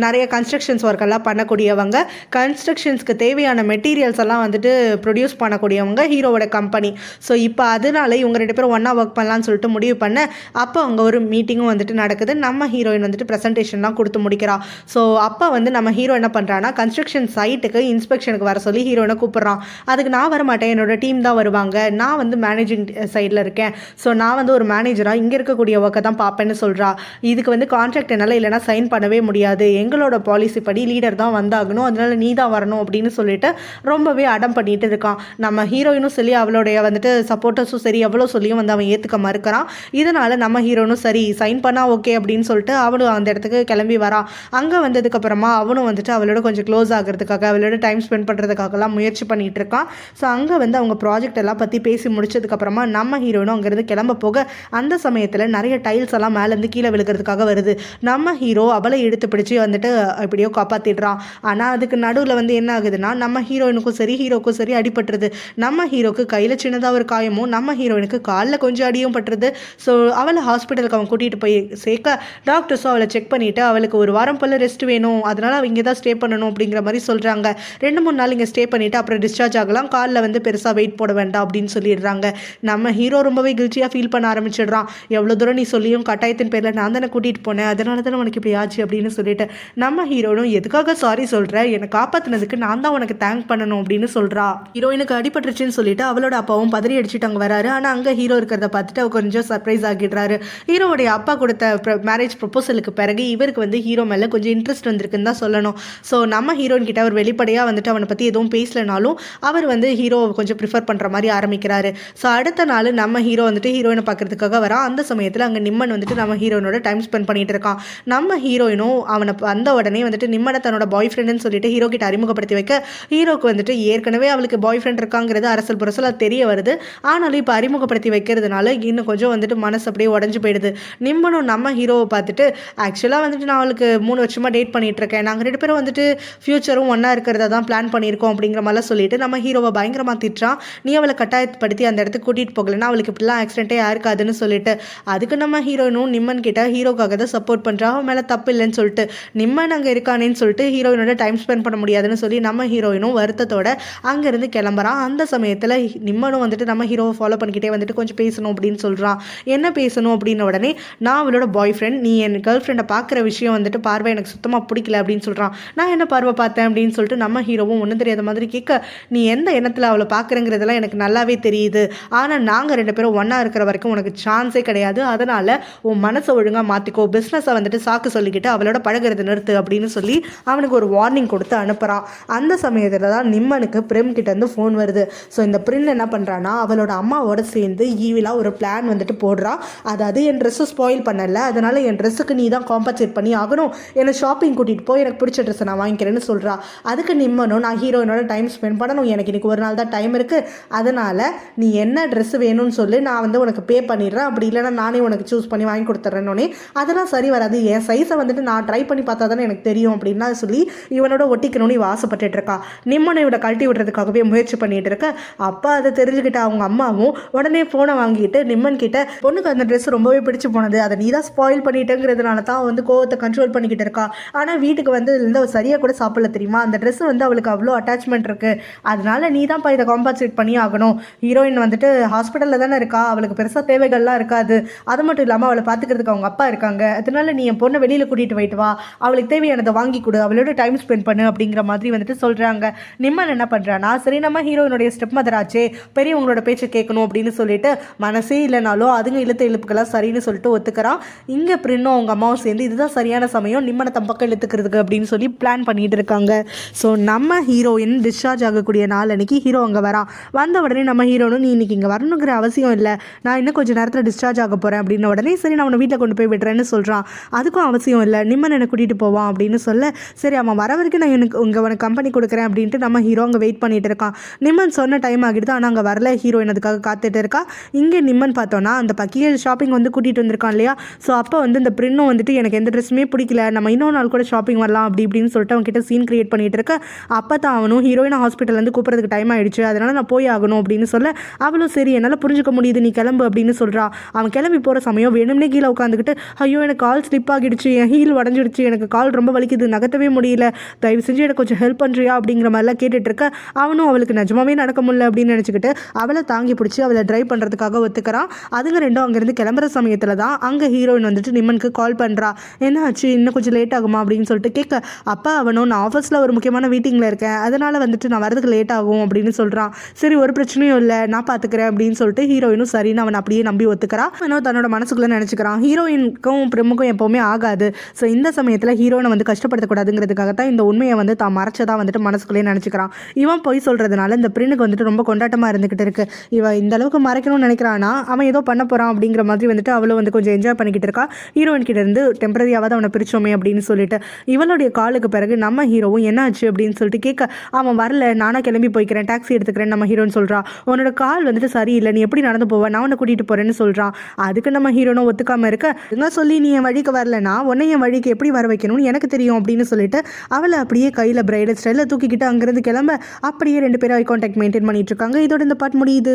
நிறைய கன்ஸ்ட்ரக்ஷன்ஸ் ஒர்க் எல்லாம் பண்ணக்கூடியவங்க, கன்ஸ்ட்ரக்ஷன்ஸ்க்கு தேவையான மெட்டீரியல்ஸ் எல்லாம் வந்துட்டு ப்ரொடியூஸ் பண்ணக்கூடியவங்க ஹீரோவோட கம்பெனி. ஸோ இப்போ அதனால இவங்க 2 பேரும் ஒன்றா ஒர்க் பண்ணலான்னு சொல்லிட்டு முடிவு பண்ண அப்போ அங்கே ஒரு மீட்டிங்கும் வந்துட்டு நடக்குது. நம்ம ஹீரோயின் வந்துட்டு ப்ரெசன்டேஷன்லாம் கொடுத்து முடிக்கிறா. ஸோ அப்போ வந்து நம்ம ஹீரோ என்ன பண்ணுறான்னா கன்ஸ்ட்ரக்ஷன் சைட்டுக்கு இன்ஸ்பெக்ஷனுக்கு வர சொல்லி ஹீரோயினை கூப்பிட்றான். அதுக்கு நான் வர மாட்டேன், என்னோட டீம் தான் வருவாங்க, நான் வந்து மேனேஜிங் சைடில் இருக்கேன், ஸோ நான் வந்து ஒரு மேனேஜராக இங்கே இருக்கக்கூடிய ஒர்க்கை தான் பார்ப்பேன்னு சொல்கிறா. இதுக்கு வந்து கான்ட்ராக்ட் என்னால் இல்லைனா சைன் பண்ணவே முடியாது, எங்களோட பாலிசி படி லீடர் தான் வந்தாகணும், அதனால நீ தான் வரணும் அப்படின்னு சொல்லிட்டு ரொம்பவே அடம் பண்ணிட்டு இருக்கான். நம்ம ஹீரோயினும் சொல்லி அவளுடைய வந்துட்டு சப்போர்ட்டர்ஸும் சரி எவ்வளோ சொல்லியும் வந்து அவன் ஏற்றுக்க மறுக்கிறான். இதனால் நம்ம ஹீரோனும் சரி சைன் பண்ணால் ஓகே அப்படின்னு சொல்லிட்டு அவளும் அந்த இடத்துக்கு கிளம்பி வரான். அங்கே வந்ததுக்கப்புறமா அவனும் வந்துட்டு அவளோட கொஞ்சம் க்ளோஸ் ஆகிறதுக்காக அவளோட டைம் ஸ்பெண்ட் பண்ணுறதுக்காகலாம் முயற்சி பண்ணிகிட்டு இருக்கான். ஸோ அங்கே வந்து அவங்க ப்ராஜெக்ட் எல்லாம் பற்றி பேசி முடிச்சதுக்கப்புறமா நம்ம ஹீரோனும் அங்கேருந்து கிளம்ப போக அந்த சமயத்தில் நிறைய டைல்ஸ் எல்லாம் மேலேருந்து கீழே விழுகிறதுக்காக வருது. நம்ம ஹீரோ அவளை எடுத்து பிடிச்சி வந்துட்டு எப்படியோ காப்பாற்றிடுறான். ஆனால் அதுக்கு நடுவில் வந்து என்ன ஆகுதுன்னா நம்ம ஹீரோயினுக்கும் சரி ஹீரோக்கும் சரி அடிபட்டுருது. நம்ம ஹீரோக்கு கையில் சின்னதாக ஒரு காயமும் நம்ம ஹீரோயினுக்கு காலில் கொஞ்சம் அடியும் பட்டுருது. ஸோ அவளை ஹாஸ்பிட்டலுக்கு அவன் கூட்டிகிட்டு போய் சேர்க்க டாக்டர்ஸும் அவளை செக் பண்ணிவிட்டு அவளுக்கு ஒரு வாரம் போல் ரெஸ்ட் வேணும், அதனால் அவள் இங்கே தான் ஸ்டே பண்ணணும் அப்படிங்கிற மாதிரி சொல்கிறாங்க. 2-3 நாள் இங்கே ஸ்டே பண்ணிவிட்டு அப்புறம் டிஸ்சார்ஜ் ஆகலாம், காலில் வந்து பெருசாக வெயிட் போட வேண்டாம் அப்படின்னு சொல்லிடுறாங்க. நம்ம ஹீரோ ரொம்பவே கில்ட்டியாக ஃபீல் பண்ண ஆரம்பிச்சிடுறான். எவ்வளோ தூரம் நீ சொல்லியும் கட்டாயத்தின் பேரில் நான் தானே கூட்டிகிட்டு போனேன், அதனால தானே உனக்கு இப்படி ஆச்சு அப்படின்னு சொல்லிட்டு நம்ம ஹீரோனும் எதுக்காக சாரி சொல்கிறேன், என்னை காப்பாற்றினதுக்கு நான் தான் உனக்கு தேங்க் பண்ணணும் அப்படின்னு சொல்கிறா. ஹீரோயினுக்கு அடிபட்டுருச்சுன்னு சொல்லிட்டு அவளோட அப்பாவும் பதறி அடிச்சுட்டு அங்கே வராரு. ஆனால் அங்கே ஹீரோ இருக்கிறத பார்த்துட்டு அவர் கொஞ்சம் சர்ப்ரைஸ் ஆகிடுறாரு. ஹீரோவுடைய அப்பா கொடுத்த மேரேஜ் ப்ரொபோசலுக்கு பிறகு இவருக்கு வந்து ஹீரோ மேலே கொஞ்சம் இன்ட்ரெஸ்ட் வந்திருக்குன்னு தான் சொல்லணும். ஸோ நம்ம ஹீரோயின் கிட்ட அவர் வெளிப்படையாக வந்துட்டு அவனை பற்றி எதுவும் பேசலனாலும் அவர் வந்து ஹீரோவை கொஞ்சம் ப்ரிஃபர் பண்ணுற மாதிரி ஆரம்பிக்கிறாரு. ஸோ அடுத்த நாள் நம்ம ஹீரோ வந்துட்டு ஹீரோயினை பார்க்கறதுக்காக வரான். அந்த சமயத்தில் அங்கே நிம்மன் வந்துட்டு நம்ம ஹீரோயினோட டைம் ஸ்பெண்ட் பண்ணிட்டு இருக்கான். நம்ம ஹீரோயினும் அவனை வந்த உடனே வந்துட்டு நிம்மனை தன்னோட பாய் ஃப்ரெண்டுன்னு சொல்லிட்டு ஹீரோ கிட்ட அறிமுகப்படுத்தி வைக்க ஹீரோக்கு வந்துட்டு ஏற்கனவே அவளுக்கு பாய் ஃப்ரெண்ட் இருக்காங்கிறது அரசல் புரசல் அது தெரிய வருது. ஆனாலும் இப்போ அறிமுகப்படுத்தி வைக்கிறதுனால இன்னும் கொஞ்சம் வந்துட்டு மனசு அப்படியே உடஞ்சு போயிடுது. நிம்மனும் நம்ம ஹீரோவை பார்த்துட்டு ஆக்சுவலாக வந்துட்டு நான் அவளுக்கு 3 வருஷமாக டேட் பண்ணிட்டு இருக்கேன், நாங்கள் 2 பேரும் வந்துட்டு ஃபியூச்சரும் ஒன்றா இருக்கிறத தான் பிளான் பண்ணியிருக்கோம் அப்படிங்கிற மாதிரிலாம் சொல்லிட்டு நம்ம ஹீரோவை பயங்கரமாக திட்டுறான். நீ அவளை கட்டாயப்படுத்தி அந்த இடத்துக்கு கூட்டிகிட்டு போகலன்னா அவளுக்கு இப்படிலாம் ஆக்சிடென்ட்டே யாருக்காதுன்னு சொல்லிட்டு அதுக்கு நம்ம ஹீரோயினும் நிம்மன் கிட்ட ஹீரோக்காக தான் சப்போர்ட் பண்ணுறா, அவன் மேலே தப்பு இல்லைன்னு சொல்லிட்டு நிம்மன் அங்கே இருக்கானேன்னு சொல்லிட்டு ஹீரோயினோட டைம் ஸ்பெண்ட் பண்ண முடியாதுன்னு சொல்லி நம்ம ஹீரோயினும் வருத்தத்தோட அங்கேருந்து கிளம்புறான். அந்த சமயத்தில் நிம்மனும் வந்துட்டு நம்ம ஹீரோவை ஃபாலோ பண்ணிக்கிட்டே வந்துட்டு கொஞ்சம் பேசணும் அப்படின்னு சொல்கிறான். என்ன பேசணும் அப்படின்ன உடனே நான் அவளோட பாய் ஃப்ரெண்ட், நீ என் கேர்ள் ஃப்ரெண்டை பார்க்குற விஷயம் வந்துட்டு பார்வை எனக்கு சுத்தமாக பிடிக்கல அப்படின்னு சொல்கிறான். நான் என்ன பார்வை பார்த்தேன் அப்படின்னு சொல்லிட்டு நம்ம ஹீரோவும் ஒன்றும் தெரியாத மாதிரி கேட்க, நீ எந்த எண்ணத்தில் அவளை பார்க்குறங்கிறதெல்லாம் எனக்கு நல்லாவே தெரியுது, ஆனால் நாங்கள் 2 பேரும் ஒன்றா இருக்கிற வரைக்கும் உனக்கு சான்ஸே கிடையாது, அதனால் உன் மனசை ஒழுங்காக மாற்றிக்கோ, பிஸ்னஸை வந்துட்டு சாக்கு சொல்லிக்கிட்டு அவளோட பழகிறது நிறுத்து அப்படின்னு சொல்லி அவனுக்கு ஒரு வார்னிங் கொடுத்து அனுப்புகிறான். அந்த சமயத்தில் தான் நிம்மனுக்கு பிரிம் கிட்டேருந்து ஃபோன் வருது. ஸோ இந்த பிரின் என்ன பண்ணுறான்னா அவளோட அம்மாவோட சேர்ந்து ஈவிலாக ஒரு பிளான் வந்துட்டு போடுறா. அதாவது என் ட்ரெஸ்ஸை ஸ்பாயில் பண்ணல, அதனால் என் ட்ரெஸ்ஸுக்கு நீ தான் காம்பன்சேட் பண்ணி ஆகணும், என்னை ஷாப்பிங் கூட்டிகிட்டு போய் எனக்கு பிடிச்ச ட்ரெஸ்ஸை நான் வாங்கிக்கிறேன்னு சொல்கிறா. அதுக்கு நிம்மனும் நான் ஹீரோயினோட டைம் ஸ்பெண்ட் பண்ணணும், எனக்கு இன்றைக்கி ஒரு நாள் தான் டைம் இருக்குது, அதனால் நீ என்ன ட்ரெஸ் வேணும்னு சொல்லி நான் வந்து உனக்கு பே பண்ணிடுறேன், அப்படி இல்லைனா நானே உனக்கு சூஸ் பண்ணி வாங்கி கொடுத்துட்றேன்னொன்னே அதெல்லாம் சரி வராது, என் சைஸை வந்துட்டு நான் ட்ரை பண்ணி பார்த்தா தானே எனக்கு தெரியும் அப்படின்னா சொல்லி இவனோட ஒட்டிக்கணும்னு இவ ஆசைப்பட்டுட்டு இருக்கா. நிம்மனை இவட கழட்டி விடுறதுக்காகவே முயற்சி பண்ணிட்டு இருக்க. அப்போ அதை தெரிஞ்சுக்கிட்ட அவங்க அம்மாவும் உடனே ஃபோனை வாங்கிட்டு நிம்மன் கிட்ட, பொண்ணுக்கு அந்த ட்ரெஸ் ரொம்பவே பிடிச்சு போனது, அதை நீ தான் ஸ்பாயில் பண்ணிட்டேங்கிறதுனால தான் வந்து கோவத்தை கண்ட்ரோல் பண்ணிக்கிட்டு இருக்கா, ஆனால் வீட்டுக்கு வந்து இருந்து அவள் சரியாக கூட சாப்பிடல தெரியுமா, அந்த ட்ரெஸ் வந்து அவளுக்கு அவ்வளோ அட்டாச்மெண்ட் இருக்குது, அதனால நீ தான் இதை காம்பன்சேட் பண்ணி ஆகணும். ஹீரோயின் வந்துட்டு ஹாஸ்பிட்டலில் தானே இருக்கா, அவளுக்கு பெருசாக தேவைகள்லாம் இருக்காது, அது மட்டும் இல்லாமல் அவளை பார்த்துக்கிறதுக்கு அவங்க அப்பா இருக்காங்க, அதனால நீ என் பொண்ணை வெளியில் கூட்டிகிட்டு போயிட்டு வா, அவளுக்கு தேவையானதை வாங்கி கொடு, அவளோட டைம் ஸ்பெண்ட் பண்ணு அப்படிங்கிற மாதிரி வந்துட்டு சொல்கிறாங்க. நிம்மன் என்ன பண்ணுறான்னா, சரி நம்ம ஹீரோயினுடைய ஸ்டெப் மதர் ஆச்சே, பெரியவங்களோட பேச்சை கேட்கணும் அப்படின்னு சொல்லிட்டு மனசே இல்லைனாலும் அதுங்க இழுத்த இழுப்புக்கெல்லாம் சரின்னு சொல்லிட்டு ஒத்துக்கிறான். இங்கே பிரின்னும் அவங்க அம்மாவும் சேர்ந்து இதுதான் சரியான சமயம் நிம்மனை தம் பக்கம் இழுத்துக்கிறதுக்கு அப்படின்னு சொல்லி பிளான் பண்ணிட்டு இருக்காங்க. ஸோ நம்ம ஹீரோயின் டிஸ்சார்ஜ் ஆகக்கூடிய நாள் அன்னைக்கு ஹீரோ அங்கே வரான். வந்த உடனே நம்ம ஹீரோனும் நீ இன்னைக்கு இங்கே வரணுங்கிற அவசியம் இல்லை, நான் இன்னும் கொஞ்சம் நேரத்தில் டிஸ்சார்ஜ் ஆக போகிறேன் அப்படின்ன உடனே சரி நான் உன்னை வீட்டில் கொண்டு போய் விடுறேன்னு சொல்கிறான். அதுக்கும் அவசியம் இல்லை, நிம்மன் என்னை கூட்டிகிட்டு போவான் அப்படின்னு சொல்ல, சரி அவன் வர வரைக்கும் நான் உனக்கு கம்பெனி கொடுக்குறேன் அப்படின்ட்டு நம்ம ஹீரோ அங்கே வெயிட் பண்ணிட்டு இருக்கான். நிம்மன் சொன்ன டைம் ஆகிடுது, ஆனால் அங்கே வரல, ஹீரோயின் அதுக்காக காத்துட்டு இருக்கா. இங்கே நிம்மன் பார்த்தோன்னா அந்த பக்கியை ஷாப்பிங் வந்து கூட்டிகிட்டு வந்திருக்கான் இல்லையா. ஸோ அப்போ வந்து இந்த பிரின்னும் வந்துட்டு எனக்கு எந்த ட்ரெஸ்ஸுமே பிடிக்கல, நம்ம இன்னொரு நாள் கூட ஷாப்பிங் வரலாம் அப்படி இப்படின்னு சொல்லிட்டு அவன்கிட்ட சீன் கிரியேட் பண்ணிட்டு இருக்க. அப்போ தான் அவனும் ஹீரோயினை ஹாஸ்பிட்டல்லேருந்து கூப்பிட்றதுக்கு டைம் ஆகிடுச்சு, அதனால் நான் போய் ஆகணும் அப்படின்னு சொல்ல அவளும் சரி என்னால் புரிஞ்சுக்க முடியுது, நீ கிளம்பு அப்படின்னு சொல்கிறா. அவன் கிளம்பி போகிற சமயம் வேணும்னே கீழே உட்காந்துக்கிட்டு, ஐயோ எனக்கு கால் ஸ்லிப் ஆகிடுச்சு, என் ஹீல் உடஞ்சிடுச்சு, எனக்கு கால் ரொம்ப வலிக்குது, நகர்த்தவே முடியல, தயவு செஞ்சு எனக்கு கொஞ்சம் ஹெல்ப் பண்ணுறியா அப்படிங்கிற மாதிரிலாம் கேட்டுட்டு இருக்க. அவனும் அவளுக்கு நிஜமாவே நடக்க முடியல அப்படின்னு நினச்சிக்கிட்டு அவளை தாங்கி பிடிச்சி அவளை ட்ரைவ் பண்ணுறதுக்காக ஒத்துக்கிறான். அதுங்க ரெண்டும் அங்கேருந்து கிளம்புற சமயத்தில் தான் அங்கே ஹீரோயின் வந்துட்டு நிம்மனுக்கு கால் பண்ணுறா. என்ன ஆச்சு, இன்னும் கொஞ்சம் லேட் ஆகுமா அப்படின்னு சொல்லிட்டு கேட்க, அப்பா அவனும் நான் ஆஃபீஸில் ஒரு முக்கியமான மீட்டிங்கில் இருக்கேன், அதனால் வந்துட்டு நான் வரதுக்கு லேட் ஆகும் அப்படின்னு சொல்கிறான். சரி ஒரு பிரச்சனையும் இல்லை, நான் பார்த்துக்கிறேன் அப்படின்னு சொல்லிட்டு ஹீரோயினும் சரின்னு அவன் அப்படியே நம்பி ஒத்துக்கிறான். அவனும் தன்னோட மனசுக்குள்ளே நினச்சிக்கிறான் ஹீரோயினுக்கும் பிரமுக்கும் எப்போவுமே ஆகாது. ஸோ இந்த சமயத்தில் ஹீரோயினை வந்து கஷ்டப்படுத்தக்கூடாதுங்கிறதுக்காக தான் இந்த உண்மையை வந்து தான் மறைச்சதா வந்துட்டு மனசுக்குள்ளேயே நினச்சிக்கிறான். இவன் போய் சொல்கிறதுனால இந்த பிரினுக்கு வந்துட்டு ரொம்ப கொண்டாட்டமாக இருந்துக்கிட்டு இருக்கு. இவன் இந்த அளவுக்கு மறைக்கணும்னு நினைக்கிறானா, அவன் ஏதோ பண்ண போகிறான் அப்படிங்கிற மாதிரி வந்துட்டு அவளும் வந்து கொஞ்சம் என்ஜாய் பண்ணிக்கிட்டு இருக்கா. ஹீரோயின் கிட்ட இருந்து டெம்பரரியாவது அவனை பிரிச்சோமே அப்படின்னு சொல்லிட்டு. இவளுடைய காலுக்கு பிறகு நம்ம ஹீரோவும் என்ன ஆச்சு அப்படின்னு சொல்லிட்டு கேட்க, அவன் வரல, நானாக கிளம்பி போய்க்கிறேன், டாக்ஸி எடுத்துக்கிறேன் நம்ம ஹீரோன்னு சொல்கிறான். உன்னோட கால் வந்துட்டு சரியில்லை, நீ எப்படி நடந்து போவ, நான் உன்னை கூட்டிகிட்டு போகிறேன்னு சொல்கிறான். அதுக்கு நம்ம ஹீரோனும் ஒத்துக்காமல் இருக்க, என்ன சொல்லி நீ என் வழிக்கு வரலனா உன்னை என் வழிக்கு எப்படி வர வைக்கணும்னு எனக்கு தெரியும் அப்படின்னு சொல்லிட்டு அவளை அப்படியே கையில் பிரைடல் ஸ்டைலில் தூக்கிக்கிட்டு அங்கேருந்து கிளம்ப அப்படியே 2 பேரும் ஐ கான்டாக்ட் மெயின்டைன் பண்ணிட்டு இருக்காங்க. இதோட இந்த பாட்டு முடியுது.